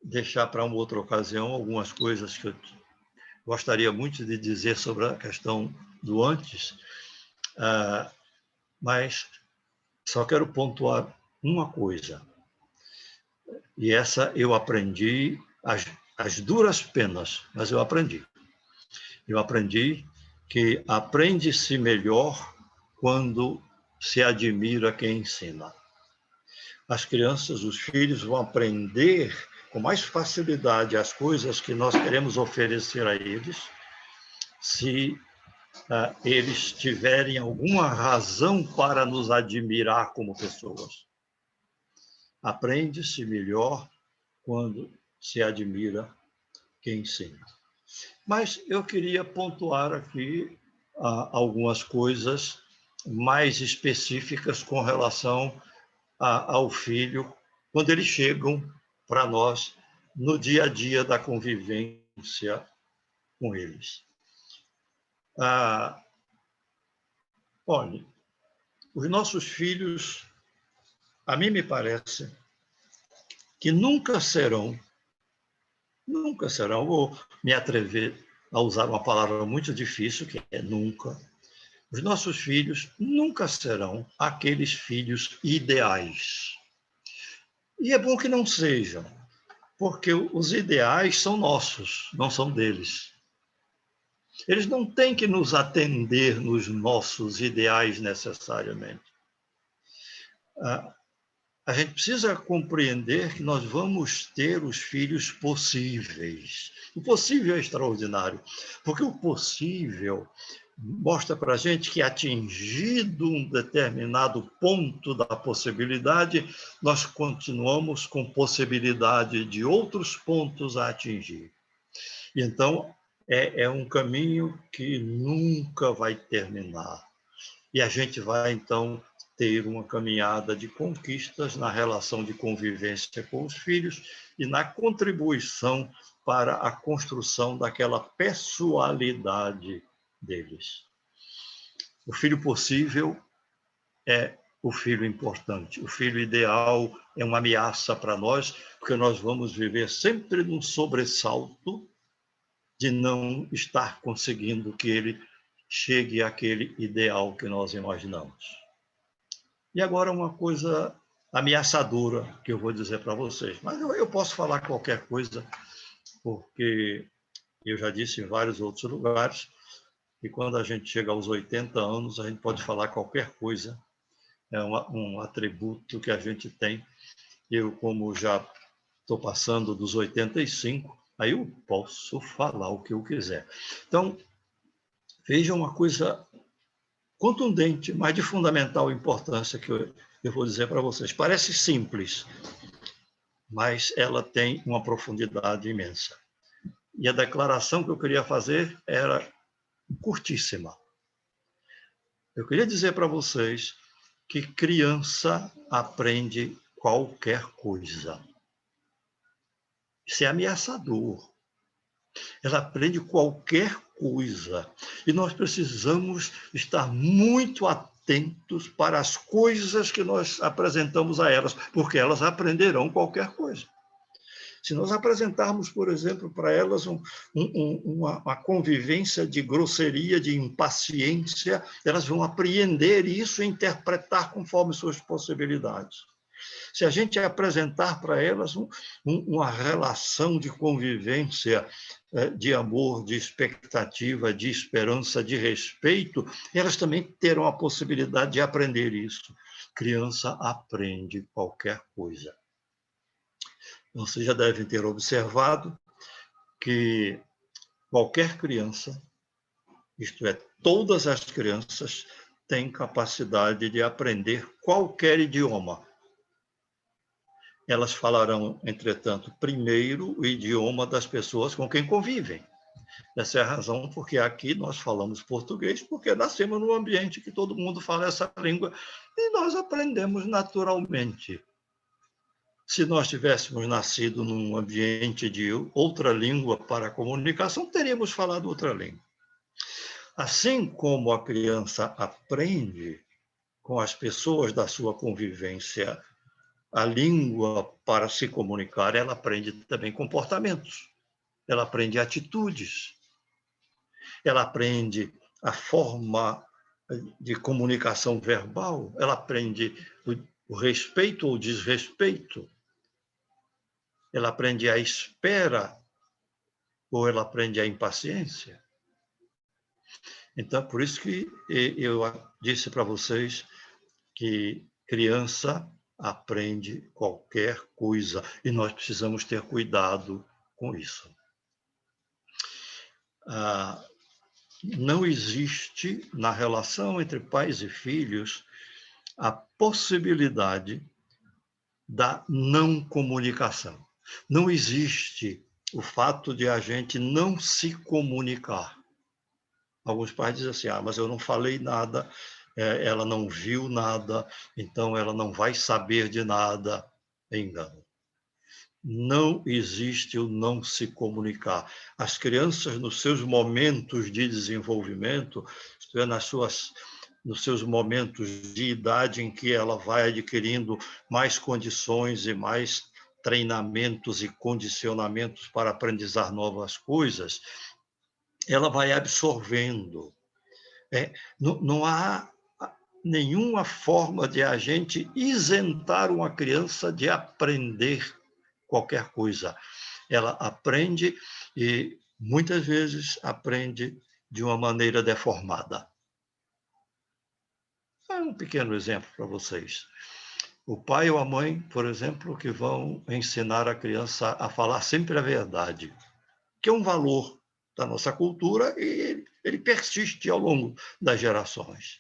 deixar para uma outra ocasião algumas coisas que eu gostaria muito de dizer sobre a questão do antes, mas só quero pontuar uma coisa. E essa eu aprendi às duras penas, mas eu aprendi. Eu aprendi que aprende-se melhor quando se admira quem ensina. As crianças, os filhos vão aprender com mais facilidade as coisas que nós queremos oferecer a eles, se eles tiverem alguma razão para nos admirar como pessoas. Aprende-se melhor quando se admira quem ensina. Mas eu queria pontuar aqui algumas coisas mais específicas com relação ao filho, quando eles chegam para nós no dia a dia da convivência com eles. Olha, os nossos filhos, a mim me parece que nunca serão, vou me atrever a usar uma palavra muito difícil, que é nunca. Os nossos filhos nunca serão aqueles filhos ideais. E é bom que não sejam, porque os ideais são nossos, não são deles. Eles não têm que nos atender nos nossos ideais necessariamente. A gente precisa compreender que nós vamos ter os filhos possíveis. O possível é extraordinário, porque o possível mostra para a gente que, atingido um determinado ponto da possibilidade, nós continuamos com possibilidade de outros pontos a atingir. E então, é um caminho que nunca vai terminar. E a gente vai, então, ter uma caminhada de conquistas na relação de convivência com os filhos e na contribuição para a construção daquela pessoalidade deles. O filho possível é o filho importante. O filho ideal é uma ameaça para nós, porque nós vamos viver sempre num sobressalto de não estar conseguindo que ele chegue àquele ideal que nós imaginamos. E agora uma coisa ameaçadora que eu vou dizer para vocês. Mas eu posso falar qualquer coisa, porque eu já disse em vários outros lugares que quando a gente chega aos 80 anos, a gente pode falar qualquer coisa. É um atributo que a gente tem. Eu, como já estou passando dos 85, aí eu posso falar o que eu quiser. Então, veja uma coisa contundente, mas de fundamental importância que eu vou dizer para vocês. Parece simples, mas ela tem uma profundidade imensa. E a declaração que eu queria fazer era curtíssima. Eu queria dizer para vocês que criança aprende qualquer coisa. Isso é ameaçador. Ela aprende qualquer coisa. E nós precisamos estar muito atentos para as coisas que nós apresentamos a elas, porque elas aprenderão qualquer coisa. Se nós apresentarmos, por exemplo, para elas uma convivência de grosseria, de impaciência, elas vão apreender isso e interpretar conforme suas possibilidades. Se a gente apresentar para elas uma relação de convivência, de amor, de expectativa, de esperança, de respeito, elas também terão a possibilidade de aprender isso. Criança aprende qualquer coisa. Vocês já devem ter observado que qualquer criança, isto é, todas as crianças, têm capacidade de aprender qualquer idioma. Elas falarão, entretanto, primeiro o idioma das pessoas com quem convivem. Essa é a razão porque aqui nós falamos português, porque nascemos num ambiente que todo mundo fala essa língua e nós aprendemos naturalmente. Se nós tivéssemos nascido num ambiente de outra língua para a comunicação, teríamos falado outra língua. Assim como a criança aprende com as pessoas da sua convivência a língua para se comunicar, ela aprende também comportamentos, ela aprende atitudes, ela aprende a forma de comunicação verbal, ela aprende o respeito ou desrespeito, ela aprende a espera ou ela aprende a impaciência. Então, por isso que eu disse para vocês que criança aprende qualquer coisa e nós precisamos ter cuidado com isso. Não existe na relação entre pais e filhos a possibilidade da não comunicação. Não existe o fato de a gente não se comunicar. Alguns pais dizem assim, mas eu não falei nada, ela não viu nada, então ela não vai saber de nada. É engano. Não existe o não se comunicar. As crianças, nos seus momentos de desenvolvimento, isto é, nos seus momentos de idade em que ela vai adquirindo mais condições e mais treinamentos e condicionamentos para aprendizar novas coisas, ela vai absorvendo. Não há nenhuma forma de a gente isentar uma criança de aprender qualquer coisa. Ela aprende e, muitas vezes, aprende de uma maneira deformada. Um pequeno exemplo para vocês. O pai ou a mãe, por exemplo, que vão ensinar a criança a falar sempre a verdade, que é um valor da nossa cultura e ele persiste ao longo das gerações.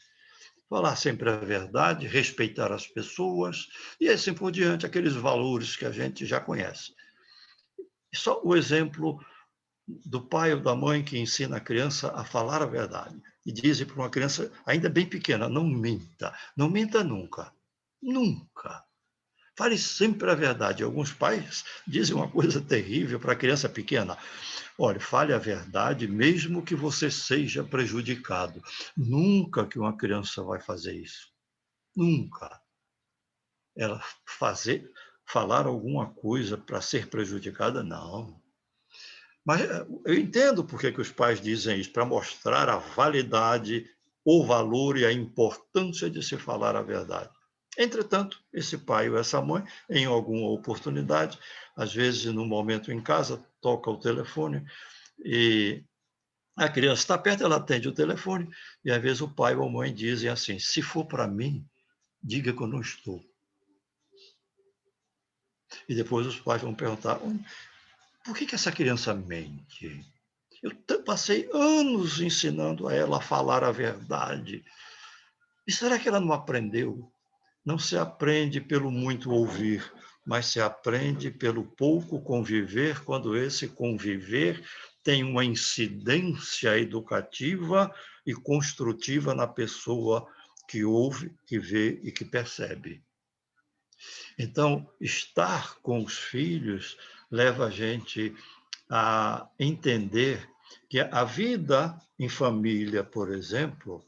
Falar sempre a verdade, respeitar as pessoas e assim por diante, aqueles valores que a gente já conhece. Só o exemplo do pai ou da mãe que ensina a criança a falar a verdade e dizem para uma criança ainda bem pequena, não minta nunca, nunca. Fale sempre a verdade. Alguns pais dizem uma coisa terrível para a criança pequena. Olha, fale a verdade, mesmo que você seja prejudicado. Nunca que uma criança vai fazer isso. Nunca. Ela falar alguma coisa para ser prejudicada, não. Mas eu entendo por que os pais dizem isso, para mostrar a validade, o valor e a importância de se falar a verdade. Entretanto, esse pai ou essa mãe, em alguma oportunidade, às vezes no momento em casa, toca o telefone e a criança está perto, ela atende o telefone e às vezes o pai ou a mãe dizem assim: se for para mim, diga que eu não estou. E depois os pais vão perguntar: por que essa criança mente? Eu passei anos ensinando a ela a falar a verdade. E será que ela não aprendeu? Não se aprende pelo muito ouvir, mas se aprende pelo pouco conviver, quando esse conviver tem uma incidência educativa e construtiva na pessoa que ouve, que vê e que percebe. Então, estar com os filhos leva a gente a entender que a vida em família, por exemplo,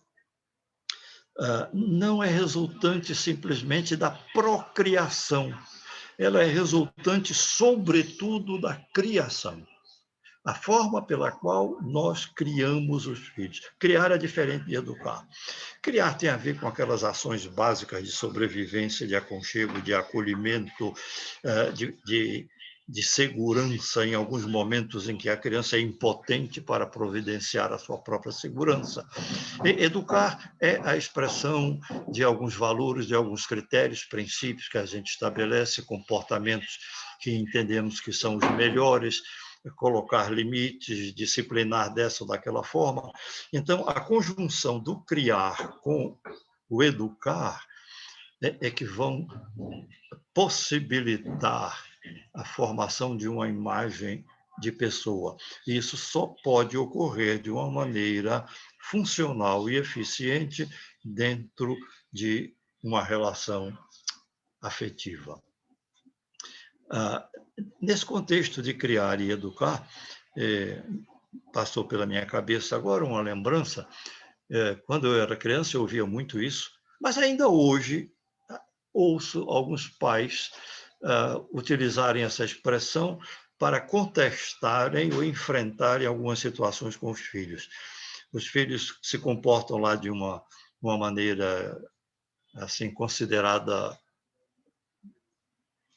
não é resultante simplesmente da procriação, ela é resultante, sobretudo, da criação. A forma pela qual nós criamos os filhos. Criar é diferente de educar. Criar tem a ver com aquelas ações básicas de sobrevivência, de aconchego, de acolhimento, de segurança em alguns momentos em que a criança é impotente para providenciar a sua própria segurança. Educar é a expressão de alguns valores, de alguns critérios, princípios que a gente estabelece, comportamentos que entendemos que são os melhores, colocar limites, disciplinar dessa ou daquela forma. Então, a conjunção do criar com o educar é que vão possibilitar a formação de uma imagem de pessoa. E isso só pode ocorrer de uma maneira funcional e eficiente dentro de uma relação afetiva. Nesse contexto de criar e educar, passou pela minha cabeça agora uma lembrança. Quando eu era criança, eu ouvia muito isso, mas ainda hoje ouço alguns pais utilizarem essa expressão para contestarem ou enfrentarem algumas situações com os filhos. Os filhos se comportam lá de uma maneira assim considerada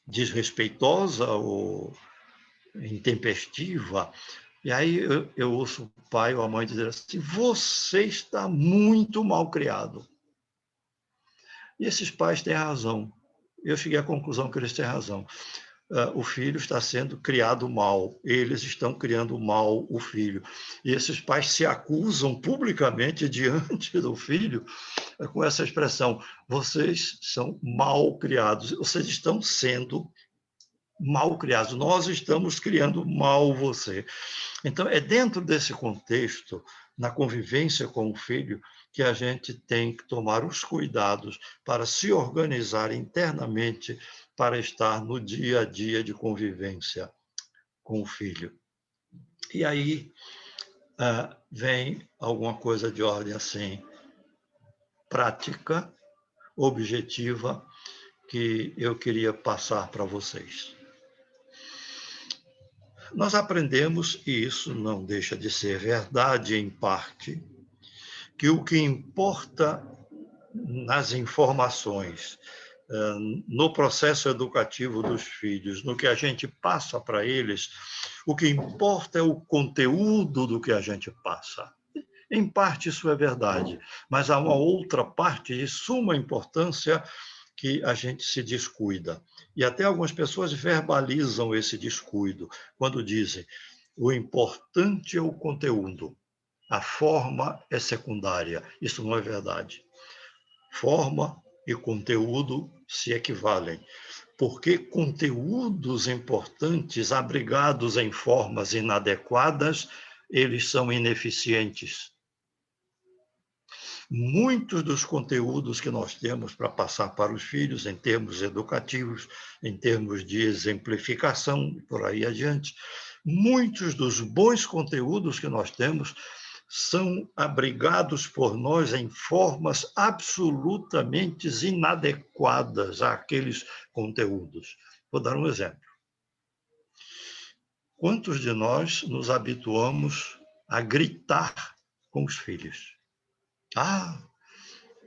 desrespeitosa ou intempestiva, e aí eu ouço o pai ou a mãe dizer assim: você está muito mal criado. E esses pais têm razão. Eu cheguei à conclusão que eles têm razão. O filho está sendo criado mal, eles estão criando mal o filho. E esses pais se acusam publicamente diante do filho com essa expressão: vocês são mal criados, vocês estão sendo mal criados, nós estamos criando mal você. Então, é dentro desse contexto, na convivência com o filho, que a gente tem que tomar os cuidados para se organizar internamente para estar no dia a dia de convivência com o filho. E aí vem alguma coisa de ordem assim, prática, objetiva, que eu queria passar para vocês. Nós aprendemos, e isso não deixa de ser verdade em parte, que o que importa nas informações, no processo educativo dos filhos, no que a gente passa para eles, o que importa é o conteúdo do que a gente passa. Em parte isso é verdade, mas há uma outra parte de suma importância que a gente se descuida. E até algumas pessoas verbalizam esse descuido, quando dizem: o importante é o conteúdo, a forma é secundária. Isso não é verdade. Forma e conteúdo se equivalem, porque conteúdos importantes abrigados em formas inadequadas, eles são ineficientes. Muitos dos conteúdos que nós temos para passar para os filhos, em termos educativos, em termos de exemplificação, por aí adiante, muitos dos bons conteúdos que nós temos são abrigados por nós em formas absolutamente inadequadas àqueles conteúdos. Vou dar um exemplo. Quantos de nós nos habituamos a gritar com os filhos?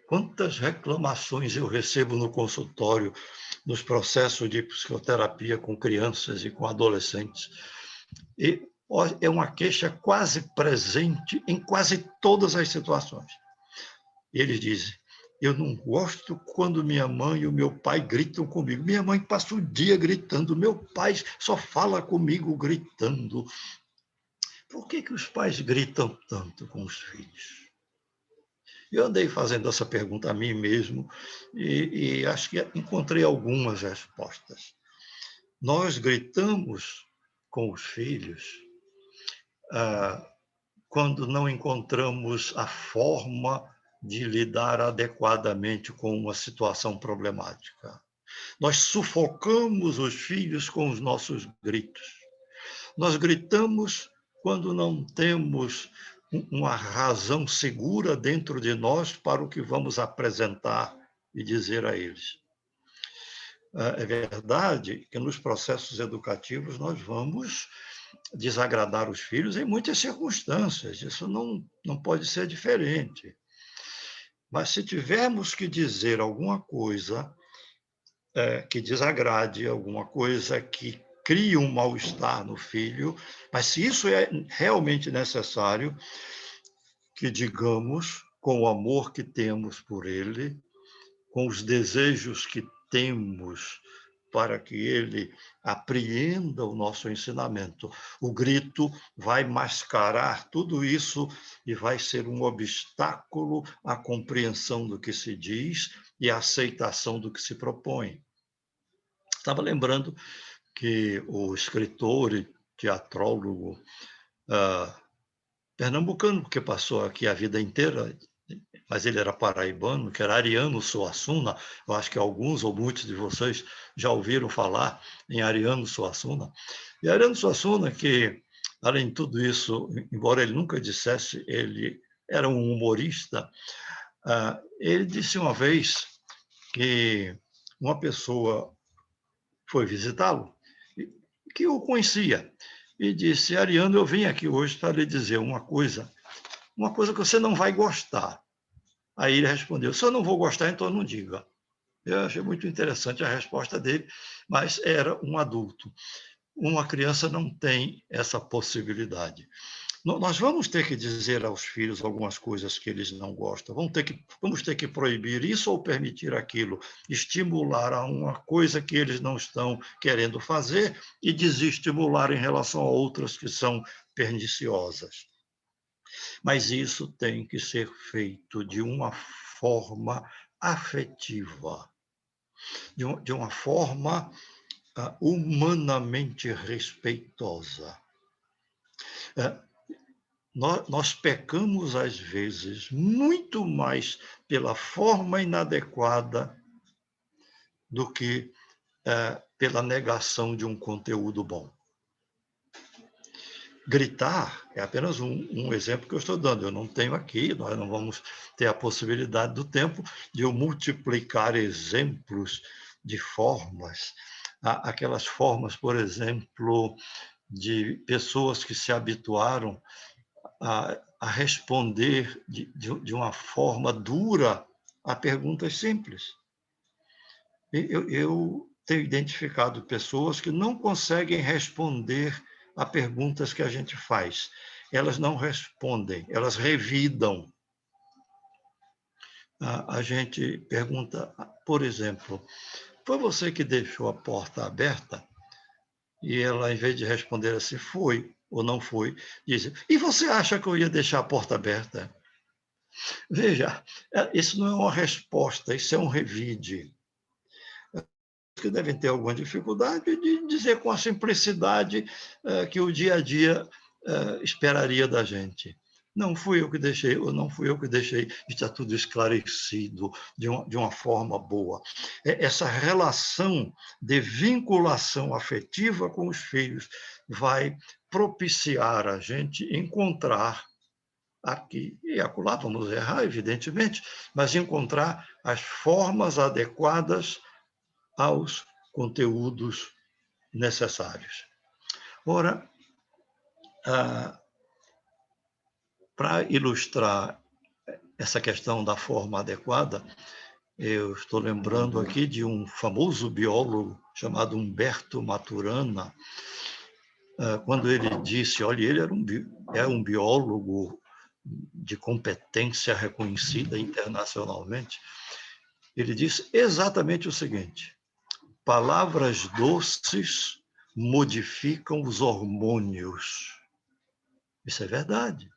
Quantas reclamações eu recebo no consultório, nos processos de psicoterapia com crianças e com adolescentes. E é uma queixa quase presente em quase todas as situações. E eles dizem: eu não gosto quando minha mãe e o meu pai gritam comigo. Minha mãe passa o dia gritando, meu pai só fala comigo gritando. Por que os pais gritam tanto com os filhos? Eu andei fazendo essa pergunta a mim mesmo e acho que encontrei algumas respostas. Nós gritamos com os filhos quando não encontramos a forma de lidar adequadamente com uma situação problemática. Nós sufocamos os filhos com os nossos gritos. Nós gritamos quando não temos uma razão segura dentro de nós para o que vamos apresentar e dizer a eles. É verdade que nos processos educativos nós vamos desagradar os filhos em muitas circunstâncias, isso não pode ser diferente. Mas se tivermos que dizer alguma coisa que desagrade, alguma coisa que cria um mal-estar no filho, mas se isso é realmente necessário, que digamos, com o amor que temos por ele, com os desejos que temos para que ele apreenda o nosso ensinamento. O grito vai mascarar tudo isso e vai ser um obstáculo à compreensão do que se diz e à aceitação do que se propõe. Estava lembrando que o escritor e teatrólogo pernambucano, que passou aqui a vida inteira, mas ele era paraibano, que era Ariano Suassuna. Eu acho que alguns ou muitos de vocês já ouviram falar em Ariano Suassuna. E Ariano Suassuna, que, além de tudo isso, embora ele nunca dissesse, ele era um humorista, ele disse uma vez que uma pessoa foi visitá-lo, que o conhecia, e disse: Ariano, eu vim aqui hoje para lhe dizer uma coisa que você não vai gostar. Aí ele respondeu: se eu não vou gostar, então não diga. Eu achei muito interessante a resposta dele, mas era um adulto. Uma criança não tem essa possibilidade. Nós vamos ter que dizer aos filhos algumas coisas que eles não gostam, vamos ter que proibir isso ou permitir aquilo, estimular a uma coisa que eles não estão querendo fazer e desestimular em relação a outras que são perniciosas. Mas isso tem que ser feito de uma forma afetiva, de uma forma humanamente respeitosa. Nós pecamos, às vezes, muito mais pela forma inadequada do que pela negação de um conteúdo bom. Gritar é apenas um exemplo que eu estou dando. Eu não tenho aqui, nós não vamos ter a possibilidade do tempo de eu multiplicar exemplos de formas. Aquelas formas, por exemplo, de pessoas que se habituaram a responder de uma forma dura a perguntas simples. Eu tenho identificado pessoas que não conseguem responder a perguntas que a gente faz. Elas não respondem, elas revidam. A gente pergunta, por exemplo, foi você que deixou a porta aberta? E ela, em vez de responder assim, foi ou não foi, diz, e você acha que eu ia deixar a porta aberta? Veja, isso não é uma resposta, isso é um revide. Que devem ter alguma dificuldade de dizer com a simplicidade que o dia a dia esperaria da gente. Não fui eu que deixei, ou não fui eu que deixei, está tudo esclarecido de uma forma boa. Essa relação de vinculação afetiva com os filhos vai propiciar a gente encontrar aqui e acolá, vamos errar, evidentemente, mas encontrar as formas adequadas aos conteúdos necessários. Ora, para ilustrar essa questão da forma adequada, eu estou lembrando aqui de um famoso biólogo chamado Humberto Maturana, quando ele disse, olha, ele era um biólogo de competência reconhecida internacionalmente, ele disse exatamente o seguinte: palavras doces modificam os hormônios. Isso é verdade.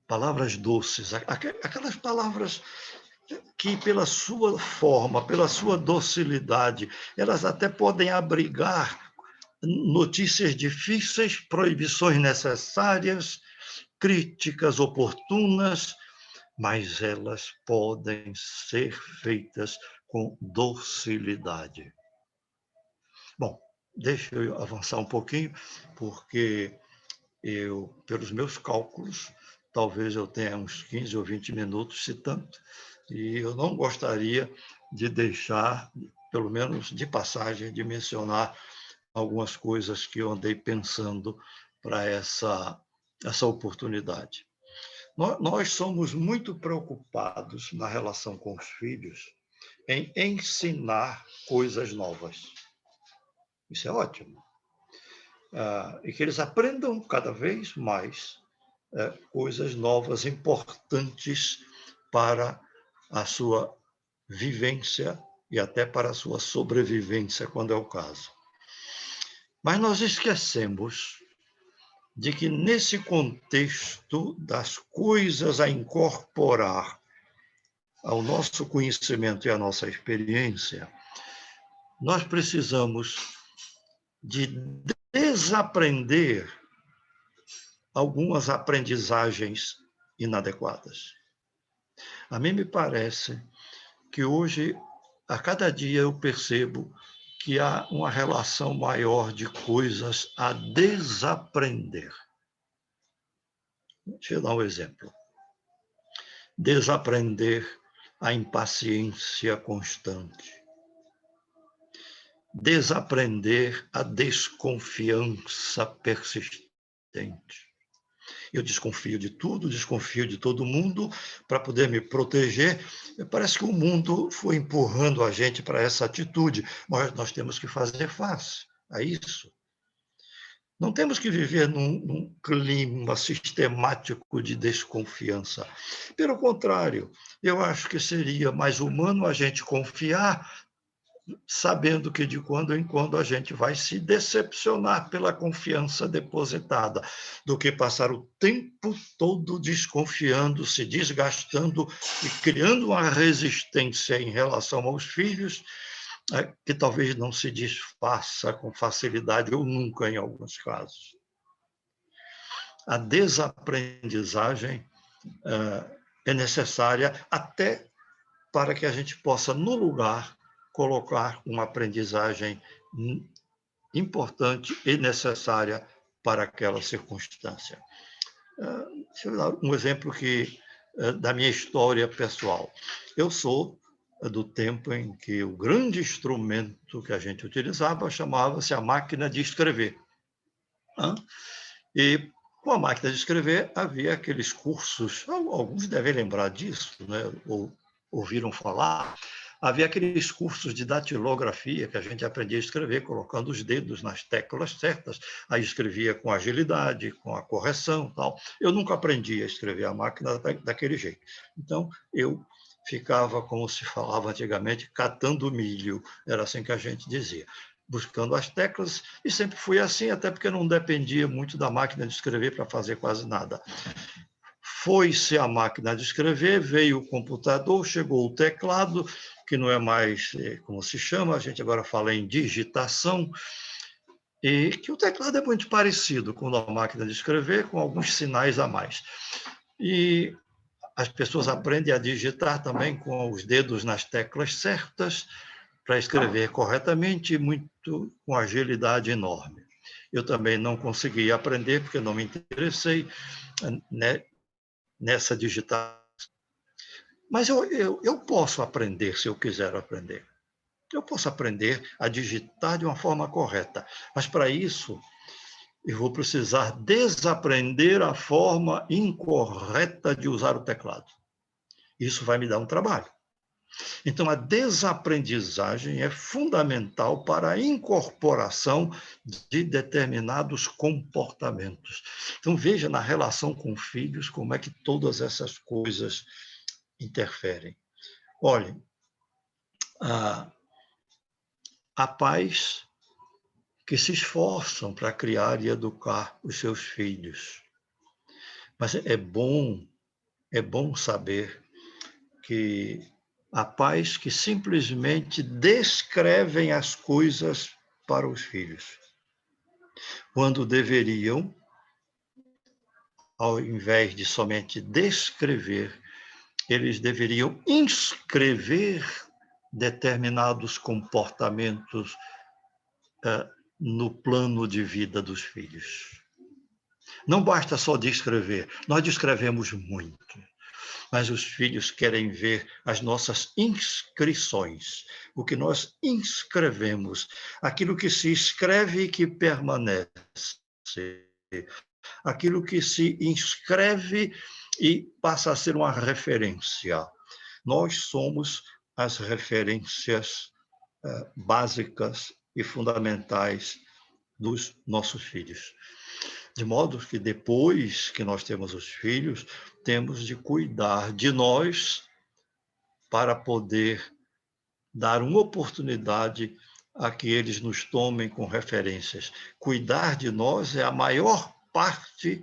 Palavras doces, aquelas palavras que, pela sua forma, pela sua docilidade, elas até podem abrigar notícias difíceis, proibições necessárias, críticas oportunas, mas elas podem ser feitas com docilidade. Bom, deixa eu avançar um pouquinho, porque pelos meus cálculos, talvez eu tenha uns 15 ou 20 minutos, se tanto, e eu não gostaria de deixar, pelo menos de passagem, de mencionar algumas coisas que eu andei pensando para essa oportunidade. Nós somos muito preocupados na relação com os filhos em ensinar coisas novas. Isso é ótimo. E que eles aprendam cada vez mais coisas novas, importantes para a sua vivência e até para a sua sobrevivência, quando é o caso. Mas nós esquecemos de que, nesse contexto das coisas a incorporar ao nosso conhecimento e à nossa experiência, nós precisamos de desaprender algumas aprendizagens inadequadas. A mim me parece que hoje, a cada dia, eu percebo que há uma relação maior de coisas a desaprender. Deixa eu dar um exemplo. Desaprender a impaciência constante. Desaprender a desconfiança persistente. Eu desconfio de tudo, desconfio de todo mundo para poder me proteger. Parece que o mundo foi empurrando a gente para essa atitude, mas nós temos que fazer face a isso. Não temos que viver num clima sistemático de desconfiança. Pelo contrário, eu acho que seria mais humano a gente confiar, sabendo que de quando em quando a gente vai se decepcionar pela confiança depositada, do que passar o tempo todo desconfiando, se desgastando e criando uma resistência em relação aos filhos, que talvez não se desfaça com facilidade ou nunca em alguns casos. A desaprendizagem é necessária até para que a gente possa, no lugar, colocar uma aprendizagem importante e necessária para aquela circunstância. Deixa eu dar um exemplo da minha história pessoal. Eu sou do tempo em que o grande instrumento que a gente utilizava chamava-se a máquina de escrever. E Com a máquina de escrever, havia aqueles cursos, alguns devem lembrar disso, né? Ou ouviram falar, havia aqueles cursos de datilografia que a gente aprendia a escrever colocando os dedos nas teclas certas, aí escrevia com agilidade, com a correção, tal. Eu nunca aprendi a escrever a máquina daquele jeito. Então, eu ficava, como se falava antigamente, catando milho, era assim que a gente dizia, buscando as teclas, e sempre fui assim, até porque não dependia muito da máquina de escrever para fazer quase nada. Foi-se a máquina de escrever, veio o computador, chegou o teclado, que não é mais como se chama, a gente agora fala em digitação, e que o teclado é muito parecido com a máquina de escrever, com alguns sinais a mais. E as pessoas aprendem a digitar também com os dedos nas teclas certas, para escrever corretamente, muito com agilidade enorme. Eu também não consegui aprender, porque não me interessei, né, nessa digitação. Mas eu posso aprender se eu quiser aprender. Eu posso aprender a digitar de uma forma correta, mas para isso eu vou precisar desaprender a forma incorreta de usar o teclado. Isso vai me dar um trabalho. Então, a desaprendizagem é fundamental para a incorporação de determinados comportamentos. Então, veja na relação com filhos como é que todas essas coisas interferem. Olhe, há pais que se esforçam para criar e educar os seus filhos. Mas é bom saber que há pais que simplesmente descrevem as coisas para os filhos, quando deveriam, ao invés de somente descrever, eles deveriam inscrever determinados comportamentos no plano de vida dos filhos. Não basta só descrever, nós descrevemos muito. Mas os filhos querem ver as nossas inscrições, o que nós inscrevemos, aquilo que se escreve e que permanece, aquilo que se inscreve e passa a ser uma referência. Nós somos as referências básicas e fundamentais dos nossos filhos. De modo que depois que nós temos os filhos, temos de cuidar de nós para poder dar uma oportunidade a que eles nos tomem com referências. Cuidar de nós é a maior parte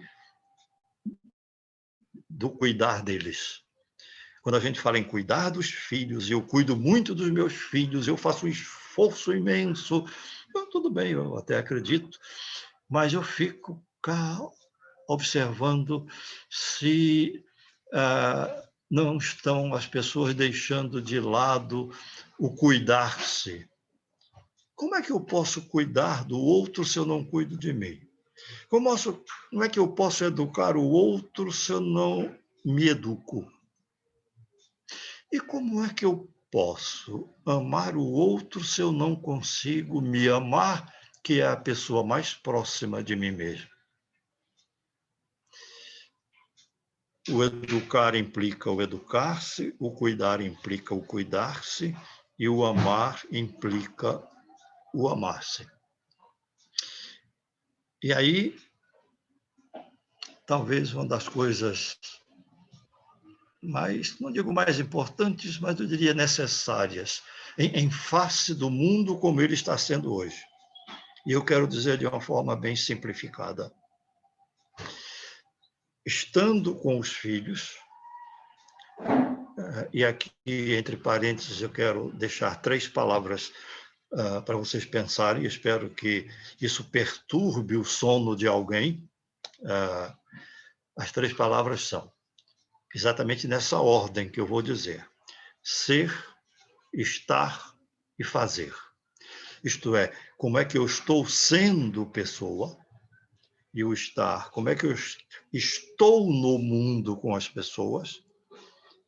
do cuidar deles. Quando a gente fala em cuidar dos filhos, eu cuido muito dos meus filhos, eu faço um esforço imenso, tudo bem, eu até acredito, mas eu fico observando se não estão as pessoas deixando de lado o cuidar-se. Como é que eu posso cuidar do outro se eu não cuido de mim? Como é que eu posso educar o outro se eu não me educo? E como é que eu posso amar o outro se eu não consigo me amar, que é a pessoa mais próxima de mim mesmo? O educar implica o educar-se, o cuidar implica o cuidar-se, e o amar implica o amar-se. E aí, talvez uma das coisas mais, não digo mais importantes, mas eu diria necessárias, em face do mundo como ele está sendo hoje. E eu quero dizer de uma forma bem simplificada. Estando com os filhos, e aqui, entre parênteses, eu quero deixar 3 palavras para vocês pensarem, espero que isso perturbe o sono de alguém. As 3 palavras são exatamente nessa ordem que eu vou dizer: ser, estar e fazer. Isto é, como é que eu estou sendo pessoa, e o estar, como é que eu estou no mundo com as pessoas,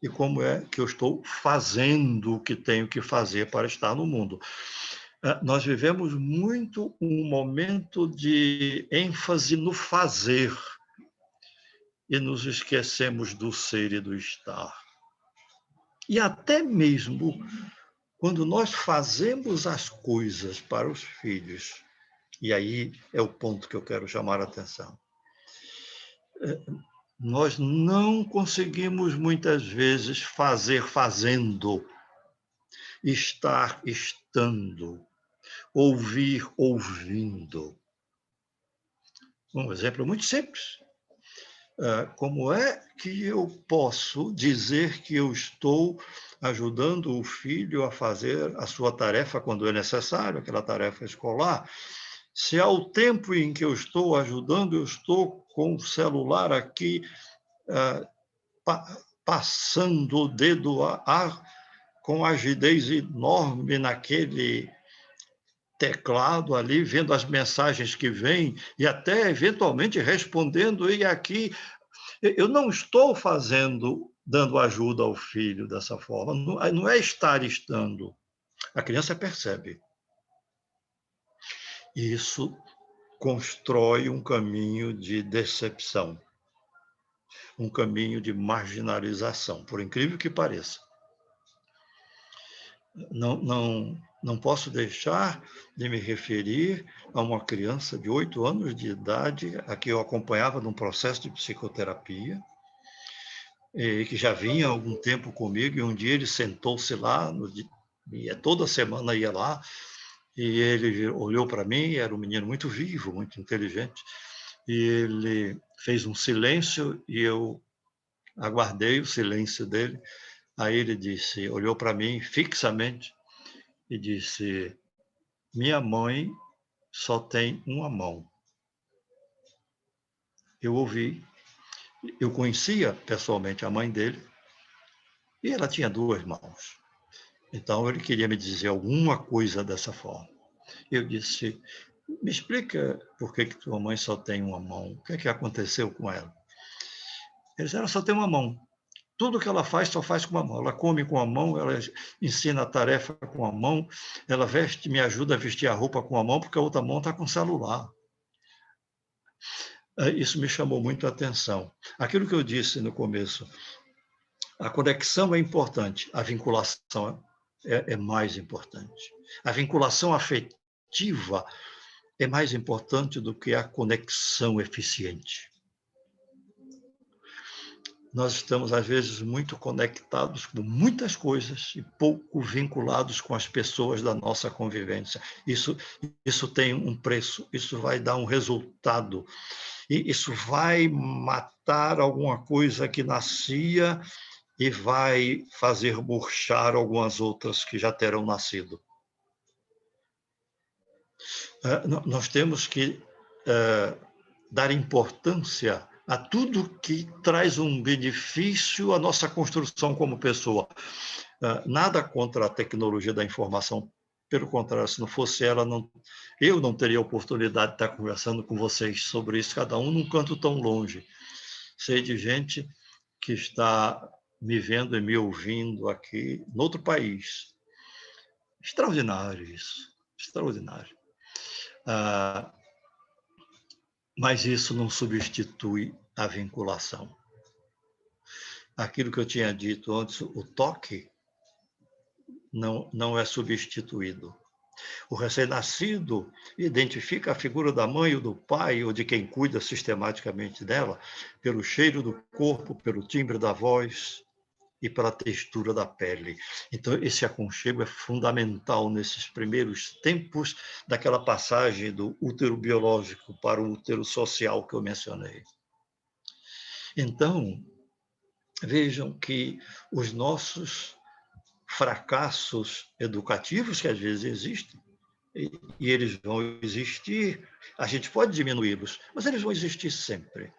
e como é que eu estou fazendo o que tenho que fazer para estar no mundo. Nós vivemos muito um momento de ênfase no fazer, e nos esquecemos do ser e do estar. E até mesmo quando nós fazemos as coisas para os filhos, e aí é o ponto que eu quero chamar a atenção, nós não conseguimos muitas vezes fazer fazendo, estar estando, ouvir ouvindo. Um exemplo muito simples. Como é que eu posso dizer que eu estou ajudando o filho a fazer a sua tarefa quando é necessário, aquela tarefa escolar, se ao tempo em que eu estou ajudando, eu estou com o celular aqui passando o dedo com agidez enorme naquele teclado ali, vendo as mensagens que vêm e até eventualmente respondendo, e aqui eu não estou dando ajuda ao filho dessa forma, não é estar estando. A criança percebe. E isso constrói um caminho de decepção, um caminho de marginalização, por incrível que pareça. Não posso deixar de me referir a uma criança de 8 anos de idade, a que eu acompanhava num processo de psicoterapia, que já vinha há algum tempo comigo, e um dia ele sentou-se lá, e toda semana ia lá, e ele olhou para mim, era um menino muito vivo, muito inteligente, e ele fez um silêncio, e eu aguardei o silêncio dele. Aí ele disse, olhou para mim fixamente e disse: minha mãe só tem uma mão. Eu ouvi, eu conhecia pessoalmente a mãe dele, e ela tinha 2 mãos. Então ele queria me dizer alguma coisa dessa forma. Eu disse: me explica por que tua mãe só tem uma mão, o que é que aconteceu com ela? Ele disse: ela só tem uma mão. Tudo que ela faz, só faz com uma mão. Ela come com a mão, ela ensina a tarefa com a mão, ela veste, me ajuda a vestir a roupa com a mão, porque a outra mão está com o celular. Isso me chamou muito a atenção. Aquilo que eu disse no começo, a conexão é importante, a vinculação é mais importante. A vinculação afetiva é mais importante do que a conexão eficiente. Nós estamos, às vezes, muito conectados com muitas coisas e pouco vinculados com as pessoas da nossa convivência. Isso tem um preço, isso vai dar um resultado, e isso vai matar alguma coisa que nascia e vai fazer murchar algumas outras que já terão nascido. Nós temos que dar importância a tudo que traz um benefício à nossa construção como pessoa. Nada contra a tecnologia da informação, pelo contrário, se não fosse ela, eu não teria a oportunidade de estar conversando com vocês sobre isso, cada um num canto tão longe. Sei de gente que está me vendo e me ouvindo aqui, em outro país. Extraordinário isso, extraordinário. Mas isso não substitui a vinculação. Aquilo que eu tinha dito antes, o toque não é substituído. O recém-nascido identifica a figura da mãe ou do pai, ou de quem cuida sistematicamente dela, pelo cheiro do corpo, pelo timbre da voz e pela textura da pele. Então, esse aconchego é fundamental nesses primeiros tempos daquela passagem do útero biológico para o útero social que eu mencionei. Então, vejam que os nossos fracassos educativos, que às vezes existem, e eles vão existir, a gente pode diminuí-los, mas eles vão existir sempre.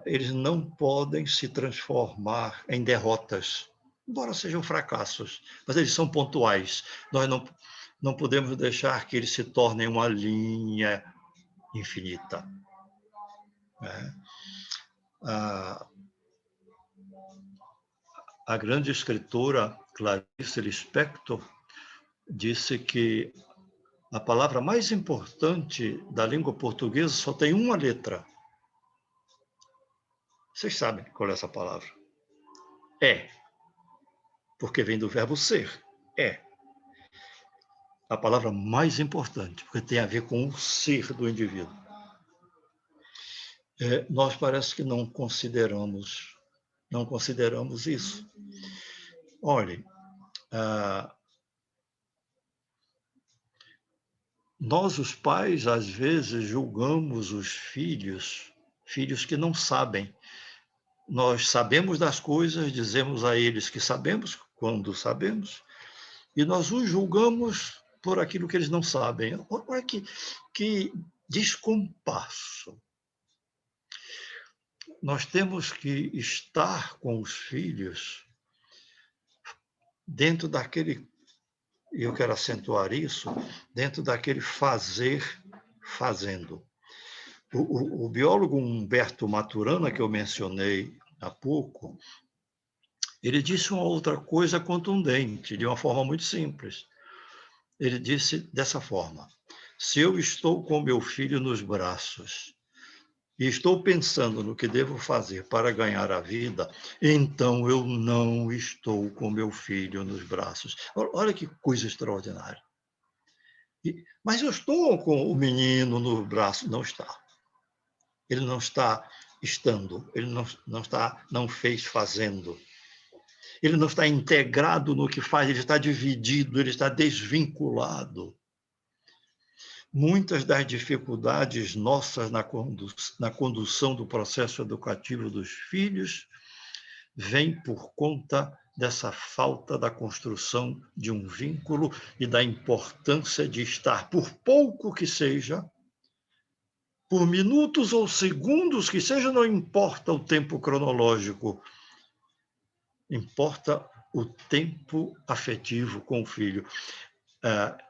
Eles não podem se transformar em derrotas, embora sejam fracassos, mas eles são pontuais. Nós não podemos deixar que eles se tornem uma linha infinita. A grande escritora Clarice Lispector disse que a palavra mais importante da língua portuguesa só tem uma letra. Vocês sabem qual é essa palavra? É. Porque vem do verbo ser. É. A palavra mais importante, porque tem a ver com o ser do indivíduo. Nós parece que não consideramos isso. Olhem, nós, os pais, às vezes julgamos os filhos que não sabem. Nós sabemos das coisas, dizemos a eles que sabemos, quando sabemos, e nós os julgamos por aquilo que eles não sabem. Olha que descompasso. Nós temos que estar com os filhos dentro daquele, e eu quero acentuar isso, dentro daquele fazer fazendo. O biólogo Humberto Maturana, que eu mencionei há pouco, ele disse uma outra coisa contundente, de uma forma muito simples. Ele disse dessa forma: se eu estou com meu filho nos braços e estou pensando no que devo fazer para ganhar a vida, então eu não estou com meu filho nos braços. Olha que coisa extraordinária. Mas eu estou com o menino no braço. Não está. Ele não está estando, ele não fez fazendo. Ele não está integrado no que faz, ele está dividido, ele está desvinculado. Muitas das dificuldades nossas na condução do processo educativo dos filhos vêm por conta dessa falta da construção de um vínculo e da importância de estar, por pouco que seja, por minutos ou segundos que seja, não importa o tempo cronológico, importa o tempo afetivo com o filho.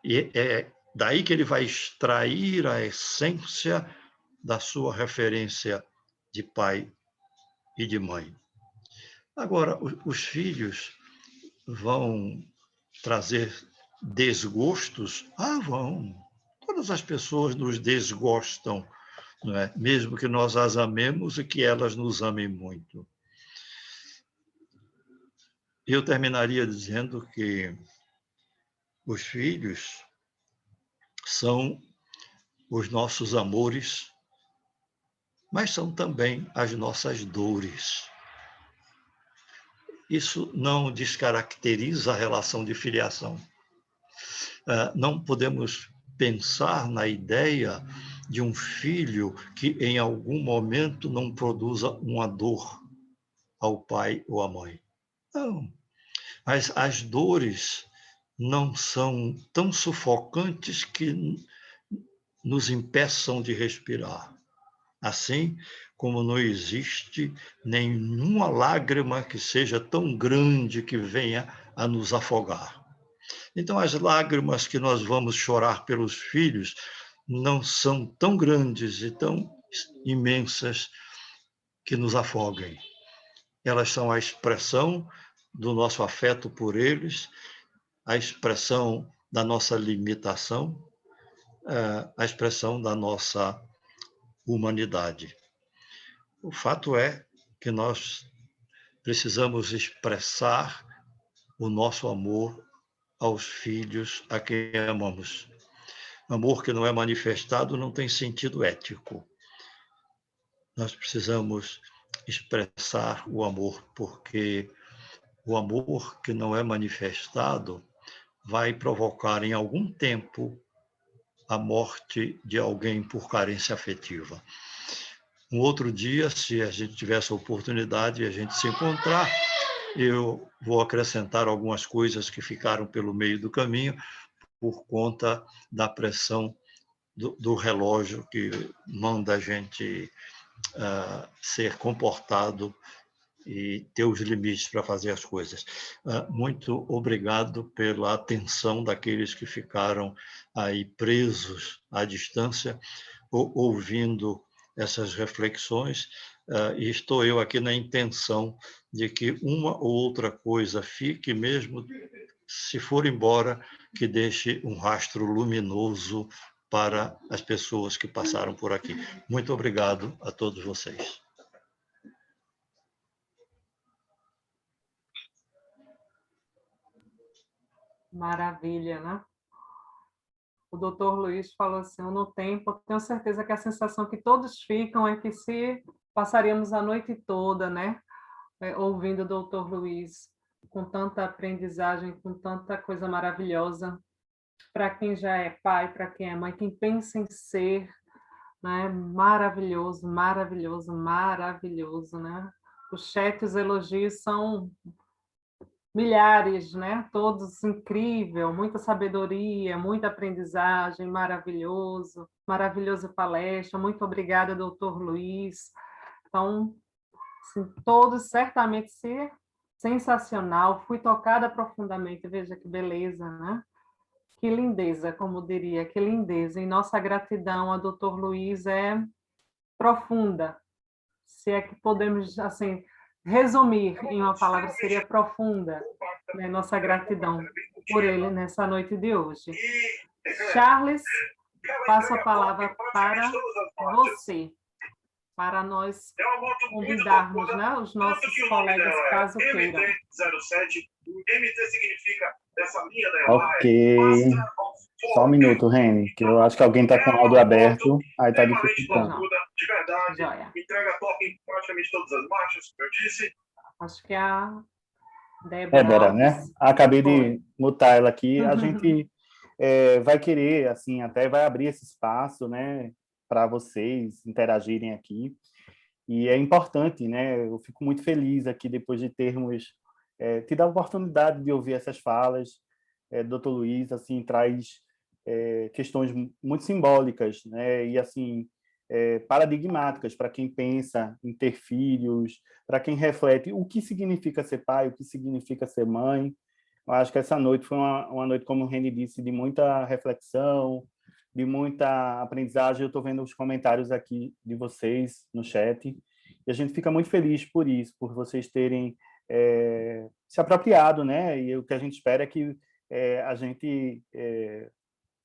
E é daí que ele vai extrair a essência da sua referência de pai e de mãe. Agora, os filhos vão trazer desgostos? Vão. Todas as pessoas nos desgostam, não é? Mesmo que nós as amemos e que elas nos amem muito. Eu terminaria dizendo que os filhos são os nossos amores, mas são também as nossas dores. Isso não descaracteriza a relação de filiação. Não podemos pensar na ideia de um filho que em algum momento não produza uma dor ao pai ou à mãe. Não. Mas as dores não são tão sufocantes que nos impeçam de respirar. Assim como não existe nenhuma lágrima que seja tão grande que venha a nos afogar. Então, as lágrimas que nós vamos chorar pelos filhos não são tão grandes e tão imensas que nos afoguem. Elas são a expressão do nosso afeto por eles, a expressão da nossa limitação, a expressão da nossa humanidade. O fato é que nós precisamos expressar o nosso amor aos filhos a quem amamos. Amor que não é manifestado não tem sentido ético. Nós precisamos expressar o amor, porque o amor que não é manifestado vai provocar em algum tempo a morte de alguém por carência afetiva. Um outro dia, se a gente tivesse a oportunidade de a gente se encontrar, eu vou acrescentar algumas coisas que ficaram pelo meio do caminho por conta da pressão do relógio que manda a gente ser comportado e ter os limites para fazer as coisas. Muito obrigado pela atenção daqueles que ficaram aí presos à distância, ouvindo essas reflexões, e estou eu aqui na intenção de que uma ou outra coisa fique, mesmo se for embora, que deixe um rastro luminoso para as pessoas que passaram por aqui. Muito obrigado a todos vocês. Maravilha, né? O doutor Luiz falou assim, no tempo, eu tenho certeza que a sensação que todos ficam é que se passaríamos a noite toda, né, ouvindo o doutor Luiz, com tanta aprendizagem, com tanta coisa maravilhosa, para quem já é pai, para quem é mãe, quem pensa em ser, né, maravilhoso, maravilhoso, maravilhoso, né? Os chat, os elogios são milhares, né? Todos incrível, muita sabedoria, muita aprendizagem, maravilhoso, maravilhosa palestra. Muito obrigada, doutor Luiz. Então, assim, todos certamente sensacional. Fui tocada profundamente. Veja que beleza, né? Que lindeza, como diria, que lindeza. E nossa gratidão ao doutor Luiz é profunda. Se é que podemos, assim, resumir em uma palavra, seria profunda, né, nossa gratidão por ele nessa noite de hoje. Charles, passo a palavra para você, para nós convidarmos, né, os nossos colegas, caso queiram. Ok. Só um minuto, Reni, que eu acho que alguém está com o áudio aberto, aí está dificultando. Joia. Acho que a Débora, né? Acabei de mutar ela aqui. A gente vai querer, assim, até vai abrir esse espaço, né, para vocês interagirem aqui. E é importante, né? Eu fico muito feliz aqui depois de termos tido a oportunidade de ouvir essas falas. Dr. Luiz, assim, traz questões muito simbólicas, né? E assim paradigmáticas para quem pensa em ter filhos, para quem reflete o que significa ser pai, o que significa ser mãe. Eu acho que essa noite foi uma noite, como o Reni disse, de muita reflexão, de muita aprendizagem. Eu estou vendo os comentários aqui de vocês no chat, e a gente fica muito feliz por isso, por vocês terem se apropriado, né? E o que a gente espera é que a gente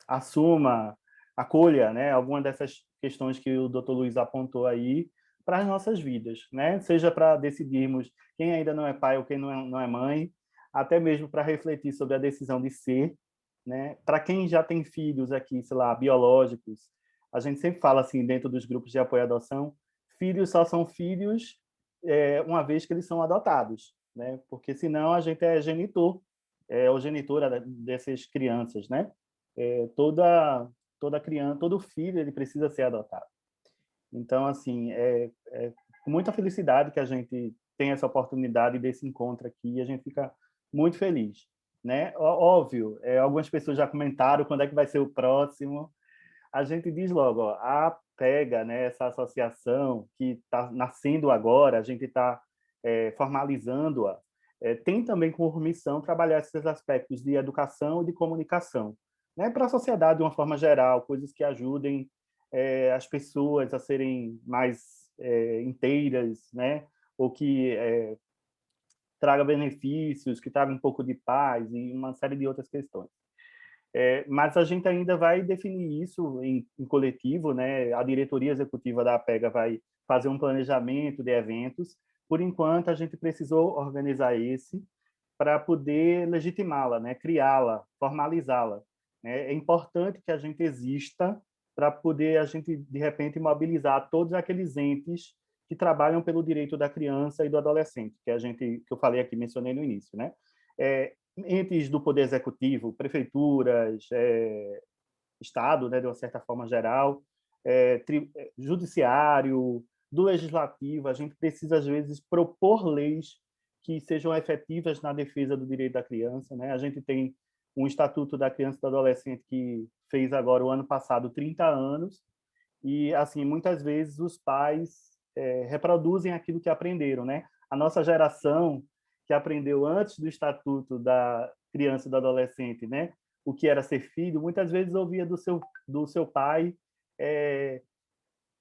assuma, acolha, né, alguma dessas questões que o Dr. Luiz apontou aí para as nossas vidas, né? Seja para decidirmos quem ainda não é pai ou quem não é mãe, até mesmo para refletir sobre a decisão de ser, né? Para quem já tem filhos aqui, sei lá, biológicos, a gente sempre fala assim dentro dos grupos de apoio à adoção, filhos só são filhos uma vez que eles são adotados, né? Porque senão a gente é genitor, ou genitora dessas crianças, né? Toda criança, todo filho, ele precisa ser adotado. Então, assim, com muita felicidade que a gente tem essa oportunidade desse encontro aqui, e a gente fica muito feliz, né? Óbvio, algumas pessoas já comentaram quando é que vai ser o próximo. A gente diz logo, ó, a PEGA, né, essa associação que está nascendo agora, a gente está formalizando-a, tem também como missão trabalhar esses aspectos de educação e de comunicação, né, para a sociedade de uma forma geral, coisas que ajudem as pessoas a serem mais inteiras, né, ou que traga benefícios, que traga um pouco de paz e uma série de outras questões. Mas a gente ainda vai definir isso em coletivo, né? A diretoria executiva da APEGA vai fazer um planejamento de eventos. Por enquanto, a gente precisou organizar esse para poder legitimá-la, né? Criá-la, formalizá-la, né? É importante que a gente exista para poder a gente, de repente, mobilizar todos aqueles entes que trabalham pelo direito da criança e do adolescente, que eu falei aqui, mencionei no início, né? Entes do Poder Executivo, prefeituras, Estado, né, de uma certa forma geral, judiciário, do legislativo, a gente precisa, às vezes, propor leis que sejam efetivas na defesa do direito da criança, né? A gente tem um Estatuto da Criança e do Adolescente que fez agora, o ano passado, 30 anos, e, assim, muitas vezes os pais reproduzem aquilo que aprenderam, né? A nossa geração que aprendeu antes do Estatuto da Criança e do Adolescente, né? O que era ser filho, muitas vezes ouvia do seu pai,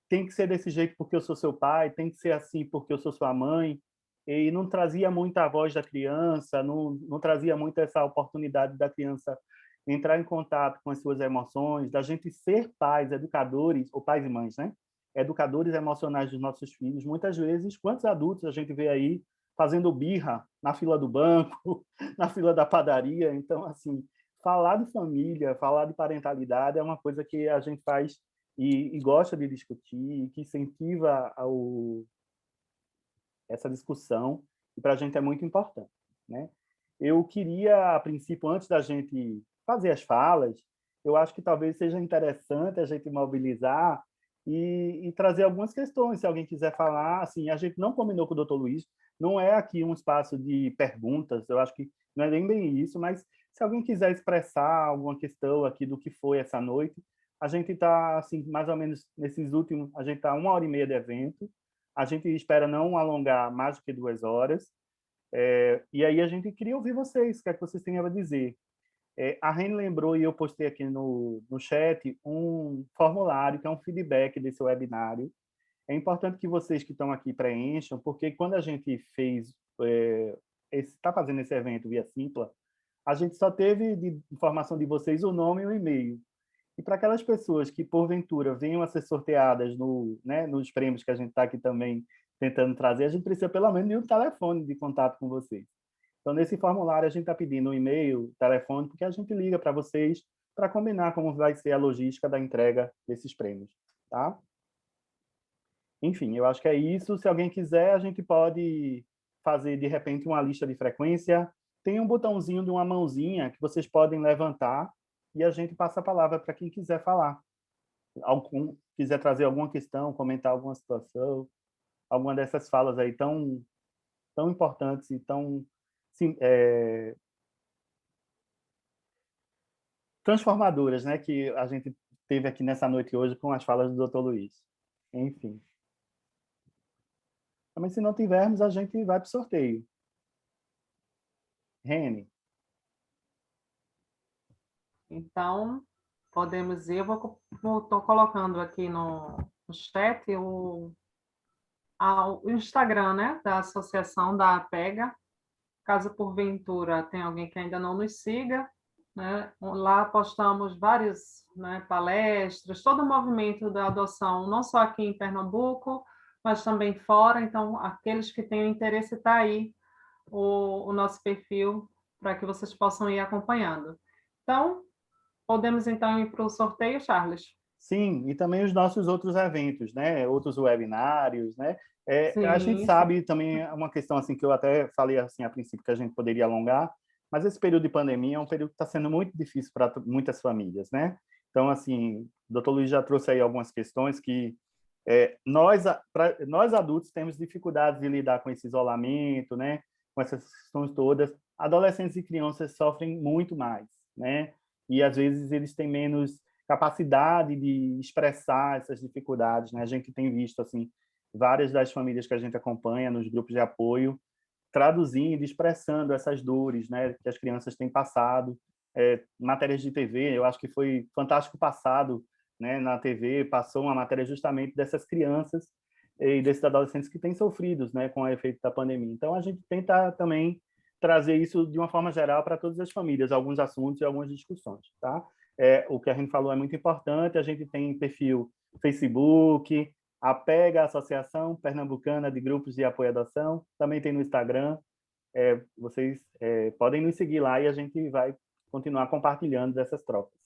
tem que ser desse jeito porque eu sou seu pai, tem que ser assim porque eu sou sua mãe, e não trazia muito a voz da criança, não trazia muito essa oportunidade da criança entrar em contato com as suas emoções, da gente ser pais, educadores, ou pais e mães, né? Educadores emocionais dos nossos filhos. Muitas vezes, quantos adultos a gente vê aí fazendo birra na fila do banco, na fila da padaria. Então, assim, falar de família, falar de parentalidade é uma coisa que a gente faz e gosta de discutir, que incentiva essa discussão, e para a gente é muito importante, né? Eu queria, a princípio, antes da gente fazer as falas, eu acho que talvez seja interessante a gente mobilizar e trazer algumas questões, se alguém quiser falar. Assim, a gente não combinou com o Dr. Luiz, não é aqui um espaço de perguntas, eu acho que não é nem bem isso, mas se alguém quiser expressar alguma questão aqui do que foi essa noite, a gente está, assim, mais ou menos nesses últimos, a gente está 1h30 de evento, a gente espera não alongar mais do que 2 horas, e aí a gente queria ouvir vocês, o que é que vocês têm a dizer. A Reni lembrou, e eu postei aqui no chat, um formulário, que é um feedback desse webinário. É importante que vocês que estão aqui preencham, porque quando a gente está fazendo esse evento via Simpla, a gente só teve de informação de vocês o nome e o e-mail. E para aquelas pessoas que, porventura, venham a ser sorteadas nos prêmios que a gente está aqui também tentando trazer, a gente precisa pelo menos de um telefone de contato com vocês. Então, nesse formulário, a gente está pedindo um e-mail, telefone, porque a gente liga para vocês para combinar como vai ser a logística da entrega desses prêmios. Tá? Enfim, eu acho que é isso. Se alguém quiser, a gente pode fazer, de repente, uma lista de frequência. Tem um botãozinho de uma mãozinha que vocês podem levantar e a gente passa a palavra para quem quiser falar. Algum quiser trazer alguma questão, comentar alguma situação, alguma dessas falas aí tão importantes e tão transformadoras, né, que a gente teve aqui nessa noite hoje com as falas do Dr. Luiz. Enfim. Mas se não tivermos, a gente vai para o sorteio. Reni. Então, podemos ir. Eu estou colocando aqui no chat o Instagram, né, da Associação da APEGA. Caso, porventura, tenha alguém que ainda não nos siga, né, lá postamos várias, né, palestras, todo o movimento da adoção, não só aqui em Pernambuco, mas também fora. Então, aqueles que têm interesse, está aí o nosso perfil para que vocês possam ir acompanhando. Então, podemos então ir para o sorteio, Charles? Sim, e também os nossos outros eventos, né? Outros webinários, né? A gente Sim. sabe também uma questão assim que eu até falei assim a princípio que a gente poderia alongar, mas esse período de pandemia é um período que está sendo muito difícil para muitas famílias, né? Então, assim, o Dr. Luiz já trouxe aí algumas questões que nós adultos temos dificuldades de lidar com esse isolamento, né? Com essas questões todas. Adolescentes e crianças sofrem muito mais, né? E às vezes eles têm menos capacidade de expressar essas dificuldades, né? A gente tem visto assim várias das famílias que a gente acompanha nos grupos de apoio traduzindo, expressando essas dores, né, que as crianças têm passado. Matérias de TV, eu acho que foi Fantástico Passado, né, na TV passou uma matéria justamente dessas crianças e desses adolescentes que têm sofrido, né, com o efeito da pandemia. Então a gente tenta também trazer isso de uma forma geral para todas as famílias, alguns assuntos e algumas discussões, tá? O que a gente falou é muito importante. A gente tem perfil Facebook, APEGA, Associação Pernambucana de Grupos de Apoio à Adoção, também tem no Instagram. Vocês podem nos seguir lá e a gente vai continuar compartilhando dessas trocas.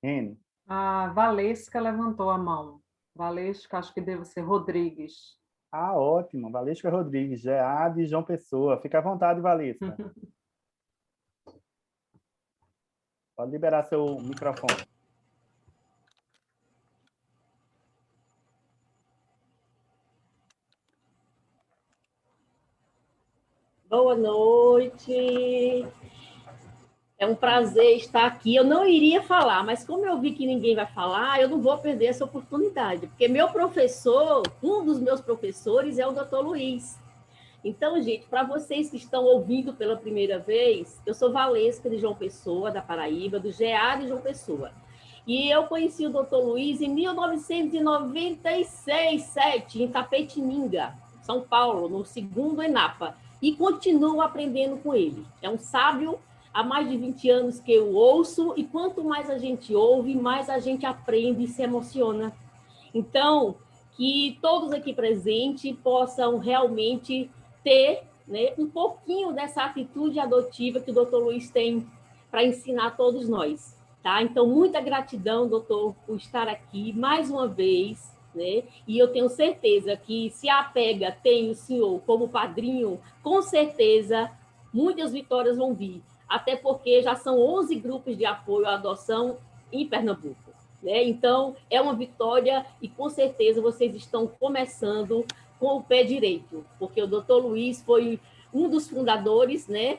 Reni. A Valesca levantou a mão. Valesca, acho que deve ser Rodrigues. Ah, ótimo. Valesca Rodrigues, GA de João Pessoa. Fica à vontade, Valesca. Pode liberar seu microfone. Boa noite. É um prazer estar aqui. Eu não iria falar, mas como eu vi que ninguém vai falar, eu não vou perder essa oportunidade, porque meu professor, um dos meus professores é o Dr. Luiz. Então, gente, para vocês que estão ouvindo pela primeira vez, eu sou Valesca de João Pessoa, da Paraíba, do GA de João Pessoa. E eu conheci o Dr. Luiz em 1996, 7, em Tapetininga, São Paulo, no 2º ENAPA, e continuo aprendendo com ele. É um sábio, há mais de 20 anos que eu ouço, e quanto mais a gente ouve, mais a gente aprende e se emociona. Então, que todos aqui presentes possam realmente ter né, um pouquinho dessa atitude adotiva que o doutor Luiz tem para ensinar a todos nós. Tá? Então, muita gratidão, doutor, por estar aqui mais uma vez, né? E eu tenho certeza que se a APEGA tem o senhor como padrinho, com certeza muitas vitórias vão vir, até porque já são 11 grupos de apoio à adoção em Pernambuco, né? Então, é uma vitória e com certeza vocês estão começando com o pé direito, porque o doutor Luiz foi um dos fundadores, né,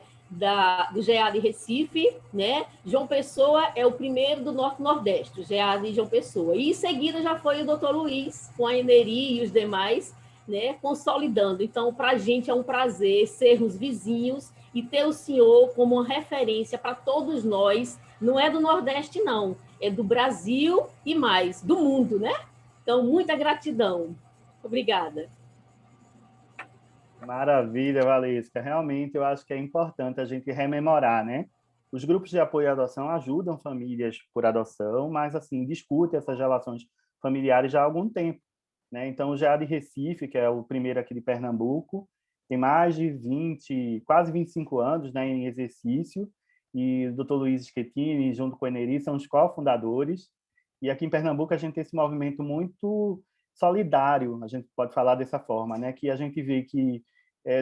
do GEAD Recife, né? João Pessoa é o primeiro do Norte-Nordeste, o GEAD João Pessoa. E em seguida já foi o doutor Luiz, com a Eneri e os demais, né, consolidando. Então, para a gente é um prazer sermos vizinhos e ter o senhor como uma referência para todos nós. Não é do Nordeste, não. É do Brasil e mais, do mundo, né? Então, muita gratidão. Obrigada. Maravilha, Valesca. Realmente, eu acho que é importante a gente rememorar, né? Os grupos de apoio à adoção ajudam famílias por adoção, mas, assim, discutem essas relações familiares já há algum tempo, né? Então, o GEAD Recife, que é o primeiro aqui de Pernambuco, tem mais de 20, quase 25 anos, né, em exercício, e o Dr. Luiz Schettini, junto com a Eneri, são os cofundadores. E aqui em Pernambuco a gente tem esse movimento muito solidário, a gente pode falar dessa forma, né? Que a gente vê que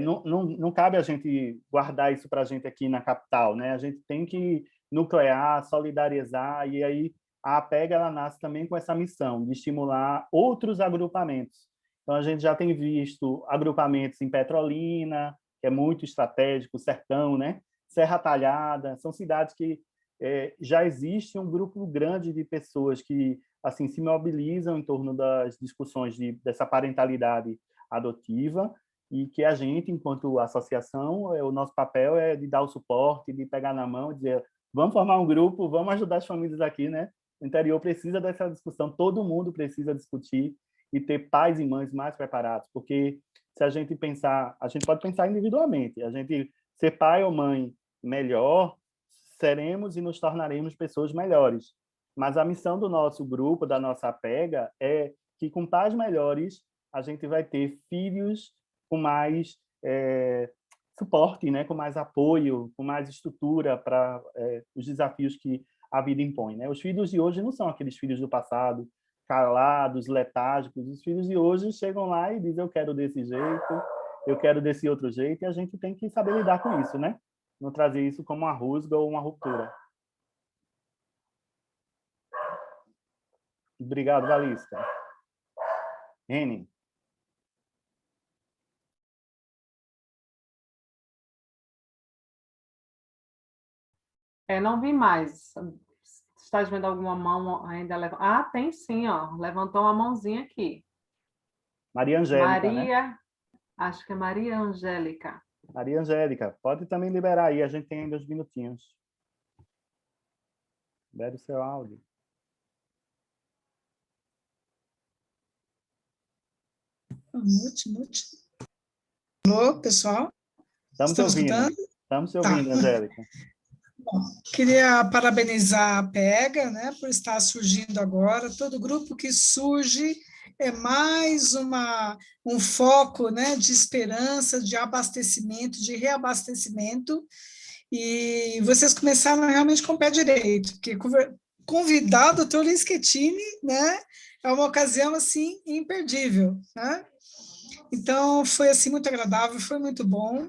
não cabe a gente guardar isso para a gente aqui na capital, né? A gente tem que nuclear, solidarizar, e aí a APEGA ela nasce também com essa missão de estimular outros agrupamentos. Então, a gente já tem visto agrupamentos em Petrolina, que é muito estratégico, Sertão, né? Serra Talhada, são cidades que já existe um grupo grande de pessoas que assim se mobilizam em torno das discussões dessa parentalidade adotiva e que a gente, enquanto associação, o nosso papel é de dar o suporte, de pegar na mão, dizer vamos formar um grupo, vamos ajudar as famílias aqui, né? O interior precisa dessa discussão, todo mundo precisa discutir e ter pais e mães mais preparados, porque se a gente pensar, a gente pode pensar individualmente, a gente ser pai ou mãe melhor, seremos e nos tornaremos pessoas melhores. Mas a missão do nosso grupo, da nossa APEGA, é que com pais melhores a gente vai ter filhos com mais suporte, né? Com mais apoio, com mais estrutura para os desafios que a vida impõe, né? Os filhos de hoje não são aqueles filhos do passado, calados, letárgicos. Os filhos de hoje chegam lá e dizem eu quero desse jeito, eu quero desse outro jeito, e a gente tem que saber lidar com isso, né? Não trazer isso como uma rusga ou uma ruptura. Obrigado, Valesca. Reni. Não vi mais. Está vendo alguma mão ainda? Ah, tem sim, ó. Levantou uma mãozinha aqui. Maria Angélica, né? Acho que é Maria Angélica. Maria Angélica, pode também liberar aí, a gente tem ainda uns minutinhos. Libere o seu áudio. Mute. Alô, pessoal? Estamos te ouvindo. Escutando? Estamos te ouvindo, Angélica. Bom, queria parabenizar a PEGA, né, por estar surgindo agora. Todo grupo que surge é mais um foco, né, de esperança, de abastecimento, de reabastecimento. E vocês começaram realmente com o pé direito, porque convidar o doutor Luiz Schettini, né, é uma ocasião assim imperdível, né? Então, foi assim muito agradável, foi muito bom.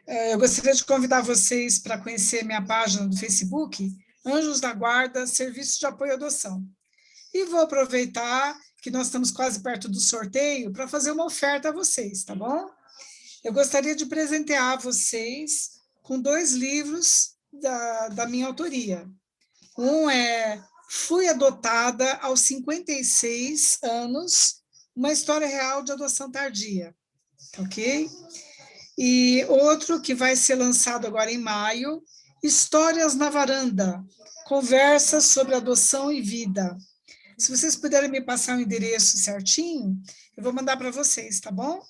Eu gostaria de convidar vocês para conhecer minha página do Facebook, Anjos da Guarda, Serviço de Apoio à Adoção. E vou aproveitar que nós estamos quase perto do sorteio para fazer uma oferta a vocês, tá bom? Eu gostaria de presentear vocês com 2 livros da minha autoria. Um é Fui Adotada aos 56 anos, uma história real de adoção tardia, ok? E outro que vai ser lançado agora em maio, Histórias na Varanda, conversas sobre adoção e vida. Se vocês puderem me passar o endereço certinho, eu vou mandar para vocês, tá bom?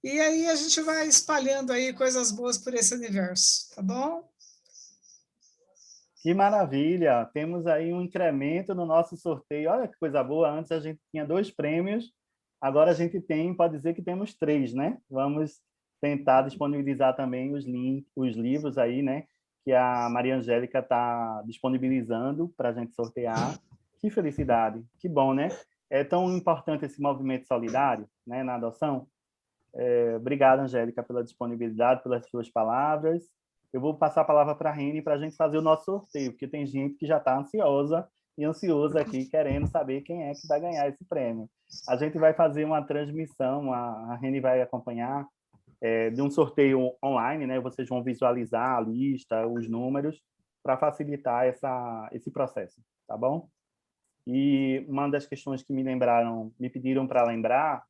E aí a gente vai espalhando aí coisas boas por esse universo, tá bom? Que maravilha! Temos aí um incremento no nosso sorteio. Olha que coisa boa, antes a gente tinha 2 prêmios, agora a gente tem, pode dizer que temos 3, né? Vamos tentar disponibilizar também os livros aí, né? Que a Maria Angélica está disponibilizando para a gente sortear. Que felicidade, que bom, né? É tão importante esse movimento solidário, né, na adoção. Obrigado, Angélica, pela disponibilidade, pelas suas palavras. Eu vou passar a palavra para a Reni para a gente fazer o nosso sorteio, porque tem gente que já está ansiosa e ansioso aqui, querendo saber quem é que vai ganhar esse prêmio. A gente vai fazer uma transmissão, a Reni vai acompanhar, de um sorteio online, né? Vocês vão visualizar a lista, os números, para facilitar esse processo, tá bom? E uma das questões que me pediram para lembrar,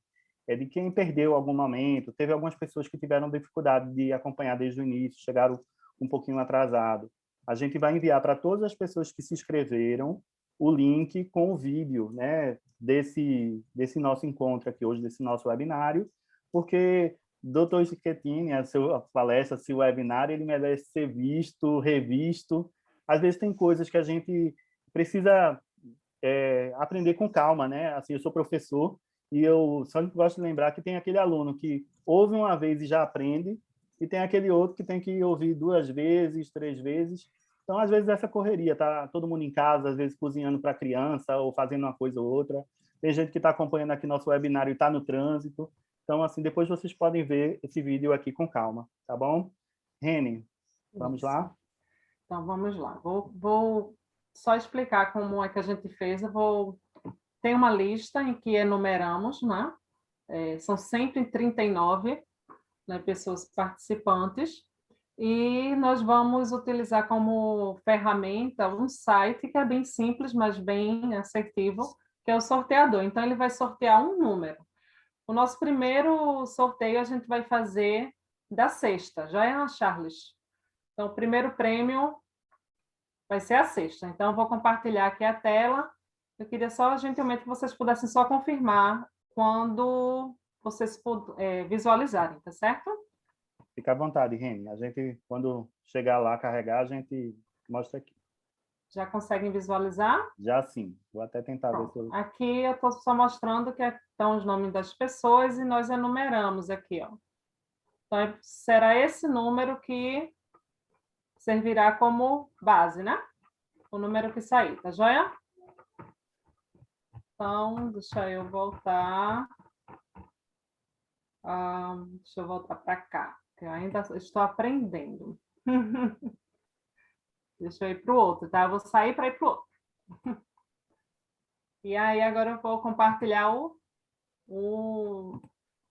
é de quem perdeu algum momento. Teve algumas pessoas que tiveram dificuldade de acompanhar desde o início, chegaram um pouquinho atrasado. A gente vai enviar para todas as pessoas que se inscreveram o link com o vídeo, né, desse nosso encontro aqui hoje, desse nosso webinário, porque Dr. Schettini, a sua palestra, seu webinário, ele merece ser visto, revisto. Às vezes tem coisas que a gente precisa aprender com calma, né? Assim, eu sou professor e eu só gosto de lembrar que tem aquele aluno que ouve uma vez e já aprende, e tem aquele outro que tem que ouvir 2 vezes, 3 vezes. Então, às vezes, essa correria, tá todo mundo em casa, às vezes cozinhando para a criança ou fazendo uma coisa ou outra. Tem gente que está acompanhando aqui nosso webinário e está no trânsito. Então, assim, depois vocês podem ver esse vídeo aqui com calma, tá bom? Reni, vamos lá? Então, vamos lá. Vou só explicar como é que a gente fez. Tem uma lista em que enumeramos, né? São 139, né, pessoas participantes, e nós vamos utilizar como ferramenta um site que é bem simples, mas bem assertivo, que é o sorteador. Então, ele vai sortear um número. O nosso primeiro sorteio a gente vai fazer da sexta, já é a Charles. Então, o primeiro prêmio vai ser a sexta. Então, eu vou compartilhar aqui a tela. Eu queria só, gentilmente, que vocês pudessem só confirmar quando vocês visualizarem, tá certo? Fica à vontade, Reni. A gente, quando chegar lá, carregar, a gente mostra aqui. Já conseguem visualizar? Já sim. Vou até tentar ver se eu... Aqui eu estou só mostrando que estão os nomes das pessoas e nós enumeramos aqui, ó. Então, será esse número que servirá como base, né? O número que sair, tá joia? Então, deixa eu voltar. Deixa eu voltar para cá, que eu ainda estou aprendendo. Deixa eu ir para o outro, tá? Eu vou sair para ir para o outro. E aí, agora eu vou compartilhar o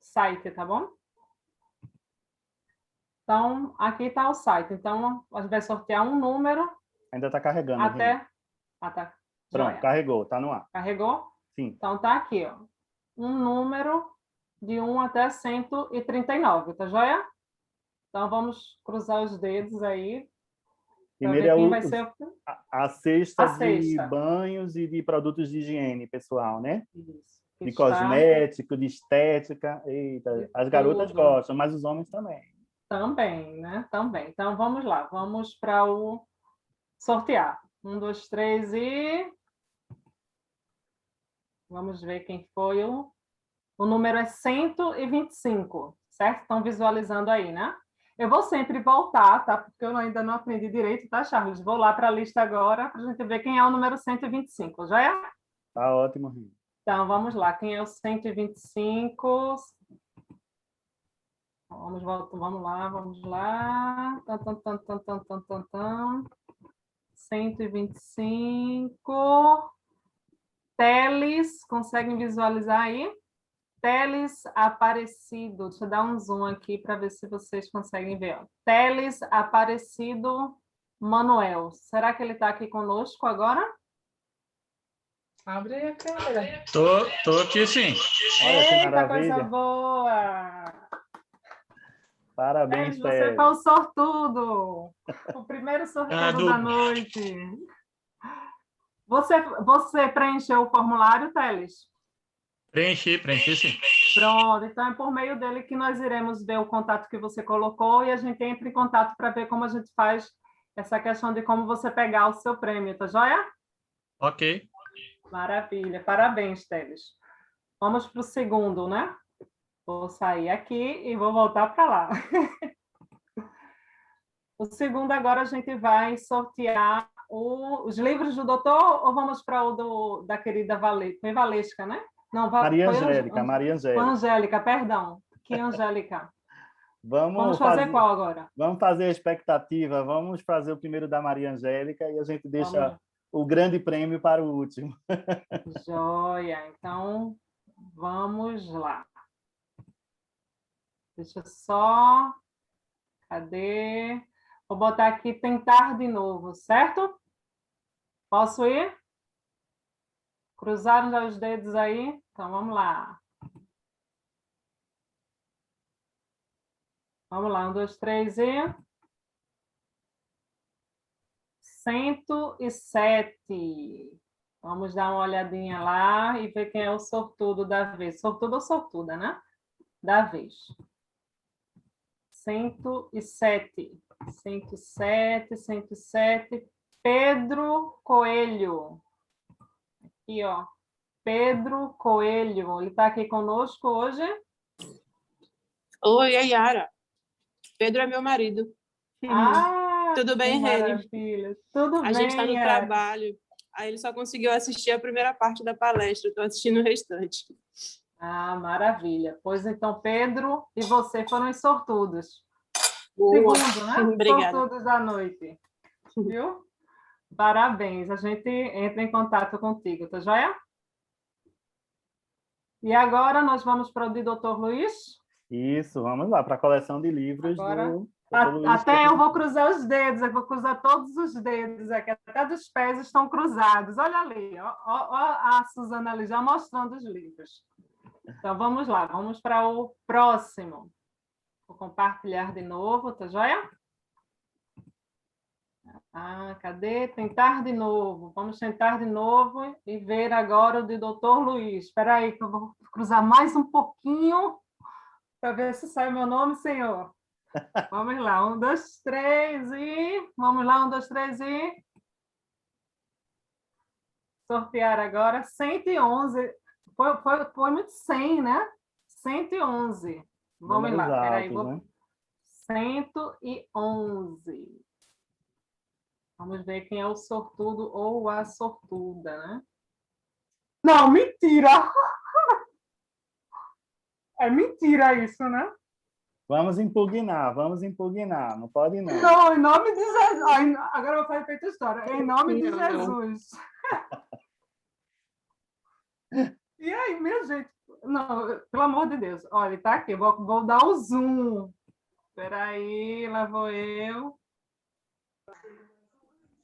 site, tá bom? Então, aqui está o site. Então, a gente vai sortear um número. Ainda está carregando. Até. Tá. Pronto, joia. carregou, está no ar. Carregou? Sim. Então, tá aqui, ó. Um número de 1 até 139, tá joia? Então, vamos cruzar os dedos aí. Primeiro é vai ser a cesta de banhos e de produtos de higiene pessoal, né? Isso. De cosmético, de estética. Eita, as garotas gostam, mas os homens também. Também, né? Também. Então, vamos lá. Vamos para o sortear. 1, 2, 3 e... Vamos ver quem foi o... O número é 125, certo? Estão visualizando aí, né? Eu vou sempre voltar, tá? Porque eu ainda não aprendi direito, tá, Charles? Vou lá para a lista agora para a gente ver quem é o número 125, já é? Tá ótimo, Reni. Então, vamos lá. Quem é o 125? Vamos lá. 125. Teles, conseguem visualizar aí? Teles Aparecido. Deixa eu dar um zoom aqui para ver se vocês conseguem ver. Ó. Teles Aparecido Manuel. Será que ele está aqui conosco agora? Abre a câmera. Tô aqui, sim. Olha que Eita, maravilha. coisa boa! Parabéns, Teles, Teles. você foi o sortudo. O primeiro sorteio da noite. Você preencheu o formulário, Teles? Preenchi sim. Pronto, então é por meio dele que nós iremos ver o contato que você colocou e a gente entra em contato para ver como a gente faz essa questão de como você pegar o seu prêmio, tá joia? Ok. Maravilha, parabéns, Teles. Vamos para o segundo, né? Vou sair aqui e vou voltar para lá. O segundo, agora a gente vai sortear os livros do doutor, ou vamos para o da querida Valesca, né? Não, Maria Angélica, Maria Angélica. Angélica, perdão. Que Angélica? Vamos Vamos fazer qual agora? Vamos fazer a expectativa, vamos fazer o primeiro da Maria Angélica e a gente deixa o grande prêmio para o último. Joia, então vamos lá. Deixa eu só... Cadê? Vou botar aqui tentar de novo, certo? Posso ir? Cruzaram já os dedos aí? Então, vamos lá. Vamos lá, 1, 2, 3 e... 107. Vamos dar uma olhadinha lá e ver quem é o sortudo da vez. Sortudo ou sortuda, né? Da vez. 107. 107, 107. Pedro Coelho. Aqui, ó. Pedro Coelho. Ele está aqui conosco hoje? Oi, é Yara. Pedro é meu marido. Tudo bem, Reni? Maravilha. Tudo bem, A gente está no Yara. trabalho. Aí ele só conseguiu assistir a primeira parte da palestra. Estou assistindo o restante. Maravilha. Pois então, Pedro e você foram os sortudos. Boa. Segundo, né? Obrigada. Sortudos da noite. Viu? Parabéns. A gente entra em contato contigo, tá joia? E agora nós vamos para o de Dr. Luiz. Isso, vamos lá, para a coleção de livros Agora, do Dr. Luiz. até eu vou cruzar os dedos, eu vou cruzar todos os dedos aqui, até dos pés estão cruzados. Olha ali, ó a Suzana ali já mostrando os livros. Então, vamos lá, vamos para o próximo. Vou compartilhar de novo, tá joia? Cadê? Tentar de novo. Vamos tentar de novo e ver agora o de Dr. Luiz. Espera aí, que eu vou cruzar mais um pouquinho para ver se sai o meu nome, senhor. Vamos lá, 1, 2, 3 e... Vamos lá, 1, 2, 3 e... Sortear agora, 111. Foi muito 100, né? 111. Vamos lá, Números peraí. altos, né? 111. Vamos ver quem é o sortudo ou a sortuda, né? Não, mentira! É mentira isso, né? Vamos impugnar, não pode não. Não, em nome de Jesus. Agora eu vou fazer feita história. Em nome de Jesus. E aí, minha gente? Não, pelo amor de Deus. Olha, tá aqui. Vou dar o zoom. Espera aí, lá vou eu.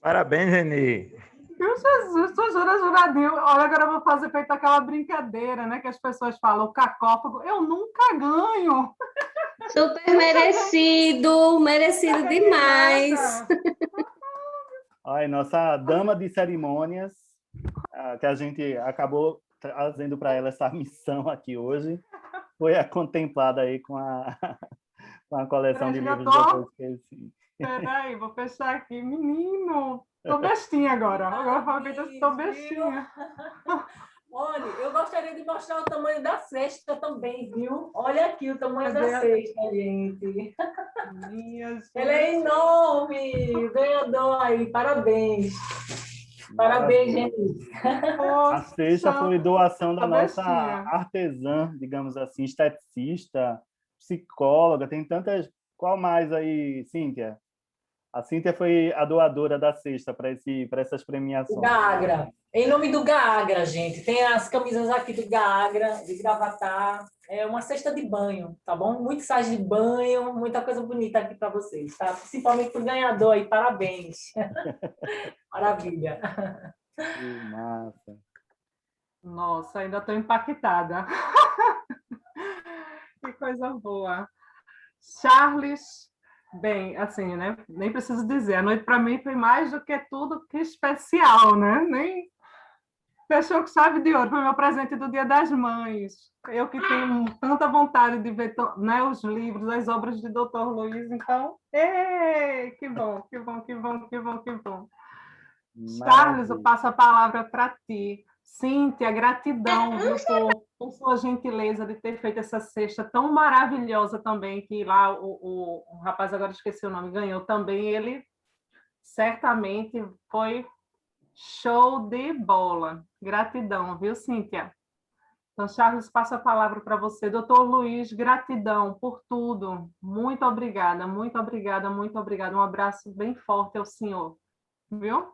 Parabéns, Reni. Meu Jesus, estou juradinho. Olha, agora eu vou fazer feita aquela brincadeira, né? Que as pessoas falam, o cacófago. Eu nunca ganho. Super merecido, merecido demais. Olha, nossa dama de cerimônias, que a gente acabou trazendo para ela essa missão aqui hoje, foi contemplada aí com a coleção de livros do Dr. Esqueci. Peraí, vou fechar aqui. Menino, tô bestinha agora. Agora estou bestinha. Olha, eu gostaria de mostrar o tamanho da cesta também, viu? Olha aqui o tamanho da cesta, gente. Ele é enorme. Ganhador aí, parabéns. Parabéns, gente. A cesta foi doação da nossa artesã, digamos assim, esteticista, psicóloga, tem tantas... Qual mais aí, Cíntia? A Cíntia foi a doadora da cesta para essas premiações. O Gaagra. Em nome do Gaagra, gente. Tem as camisas aqui do Gaagra, de Gravatar. É uma cesta de banho, tá bom? Muito site de banho, muita coisa bonita aqui para vocês, tá? Principalmente para o ganhador aí. Parabéns. Maravilha. Que massa. Nossa, ainda estou impactada. Que coisa boa. Charles, bem, assim, né? Nem preciso dizer, a noite para mim foi mais do que tudo que especial, né? Nem fechou com chave de ouro, foi meu presente do Dia das Mães. Eu que tenho tanta vontade de ver, né, os livros, as obras de Dr. Luiz, então, que bom, que bom, que bom, que bom, que bom. Charles, eu passo a palavra para ti. Cíntia, gratidão, viu, por por sua gentileza de ter feito essa cesta tão maravilhosa também, que lá o rapaz, agora esqueci o nome, ganhou também. Ele certamente foi show de bola. Gratidão, viu, Cíntia? Então, Charles, passo a palavra para você. Doutor Luiz, gratidão por tudo. Muito obrigada, muito obrigada, muito obrigada. Um abraço bem forte ao senhor. Viu?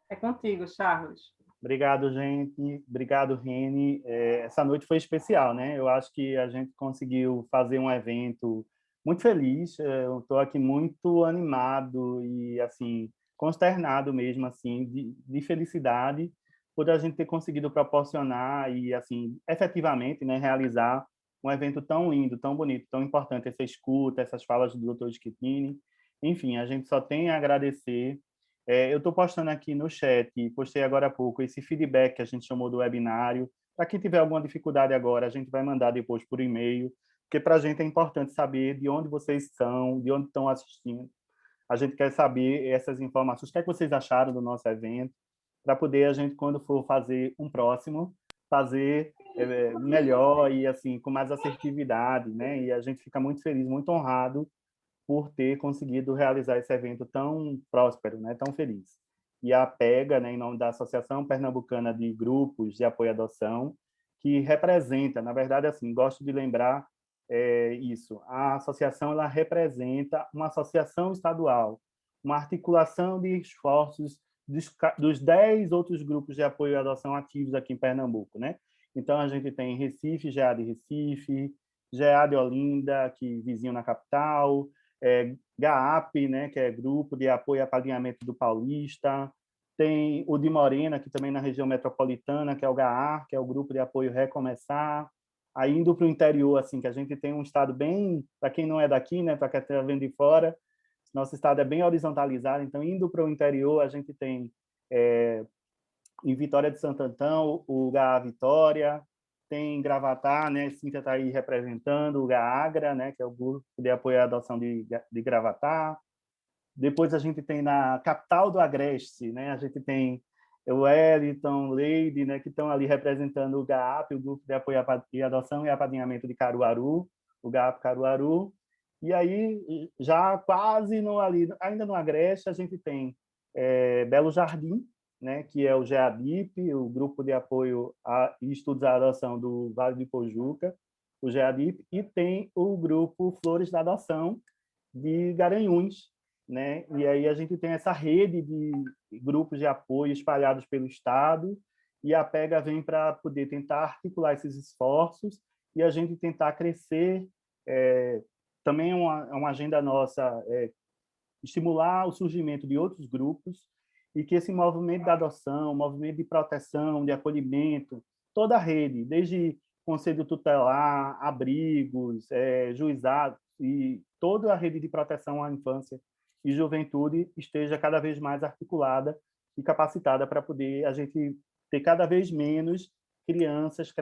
É contigo, Charles. Obrigado, gente. Obrigado, Reni. Essa noite foi especial, né? Eu acho que a gente conseguiu fazer um evento muito feliz. Eu estou aqui muito animado e, assim, consternado mesmo, assim, de felicidade por a gente ter conseguido proporcionar e, assim, efetivamente, né, realizar um evento tão lindo, tão bonito, tão importante, essa escuta, essas falas do Dr. Schettini. Enfim, a gente só tem a agradecer. Eu estou postando aqui no chat, postei agora há pouco, esse feedback que a gente chamou do webinário. Para quem tiver alguma dificuldade agora, a gente vai mandar depois por e-mail, porque para a gente é importante saber de onde vocês são, de onde estão assistindo. A gente quer saber essas informações. O que é que vocês acharam do nosso evento? Para poder a gente, quando for fazer um próximo, fazer melhor e assim com mais assertividade, né? E a gente fica muito feliz, muito honrado por ter conseguido realizar esse evento tão próspero, né? Tão feliz. E a PEGA, né, em nome da Associação Pernambucana de Grupos de Apoio à Adoção, que representa, na verdade, assim, gosto de lembrar isso, a associação ela representa uma associação estadual, uma articulação de esforços dos 10 outros grupos de apoio à adoção ativos aqui em Pernambuco, né? Então, a gente tem Recife, GA de Recife, GA de Olinda, que vizinho na capital, GAAP, né, que é Grupo de Apoio e Apadrinhamento do Paulista, tem o de Morena, que também na região metropolitana, que é o GAAR, que é o Grupo de Apoio Recomeçar. Aí, indo para o interior, assim, que a gente tem um estado bem, para quem não é daqui, né, para quem está vendo de fora, nosso estado é bem horizontalizado, então, indo para o interior, a gente tem, em Vitória de Santo Antão, o GAA Vitória, tem Gravatá, né, Cíntia está aí representando o GAAGRA, né, que é o Grupo de Apoio à Adoção de Gravatá. Depois a gente tem na capital do Agreste, né, a gente tem o Wellington, Leide, né, que estão ali representando o GAAP, o Grupo de Apoio à Adoção e Apadrinhamento de Caruaru, o GAAP Caruaru. E aí, já quase ali, ainda no Agreste, a gente tem Belo Jardim, né, que é o GEADIP, o Grupo de Apoio e Estudos à Adoção do Vale do Pojuca, o GEADIP, e tem o Grupo Flores da Adoção de Garanhuns, né? E aí a gente tem essa rede de grupos de apoio espalhados pelo Estado, e a PEGA vem para poder tentar articular esses esforços e a gente tentar crescer. Também é uma agenda nossa, estimular o surgimento de outros grupos e que esse movimento da adoção, movimento de proteção, de acolhimento, toda a rede, desde conselho tutelar, abrigos, juizados e toda a rede de proteção à infância e juventude esteja cada vez mais articulada e capacitada para poder a gente ter cada vez menos crianças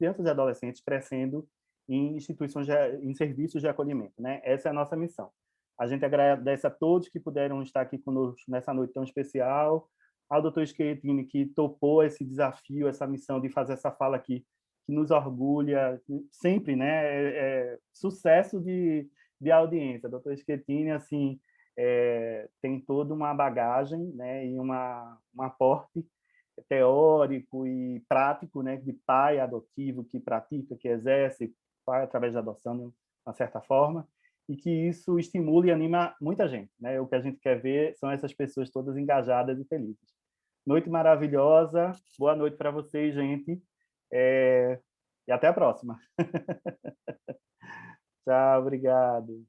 e adolescentes crescendo em instituições, em serviços de acolhimento, né? Essa é a nossa missão. A gente agradece a todos que puderam estar aqui conosco nessa noite tão especial, ao Dr. Schettini, que topou esse desafio, essa missão de fazer essa fala aqui, que nos orgulha sempre, né? Sucesso de audiência. Dr. Schettini, assim, tem toda uma bagagem, né? E um aporte teórico e prático, né? De pai adotivo que pratica, que exerce, pai através da adoção, de uma certa forma, e que isso estimula e anima muita gente, né? O que a gente quer ver são essas pessoas todas engajadas e felizes. Noite maravilhosa, boa noite para vocês, gente, e até a próxima. Tchau, obrigado.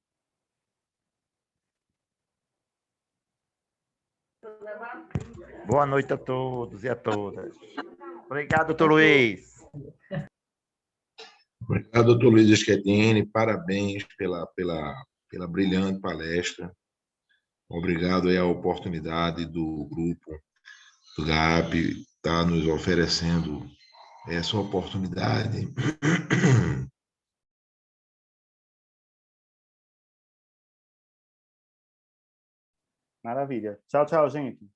Boa noite a todos e a todas. Obrigado, doutor Luiz. Obrigado, doutor Luiz Schettini. Parabéns pela brilhante palestra. Obrigado aí a oportunidade do grupo do GAP estar nos oferecendo essa oportunidade. Maravilha. Tchau, tchau, gente.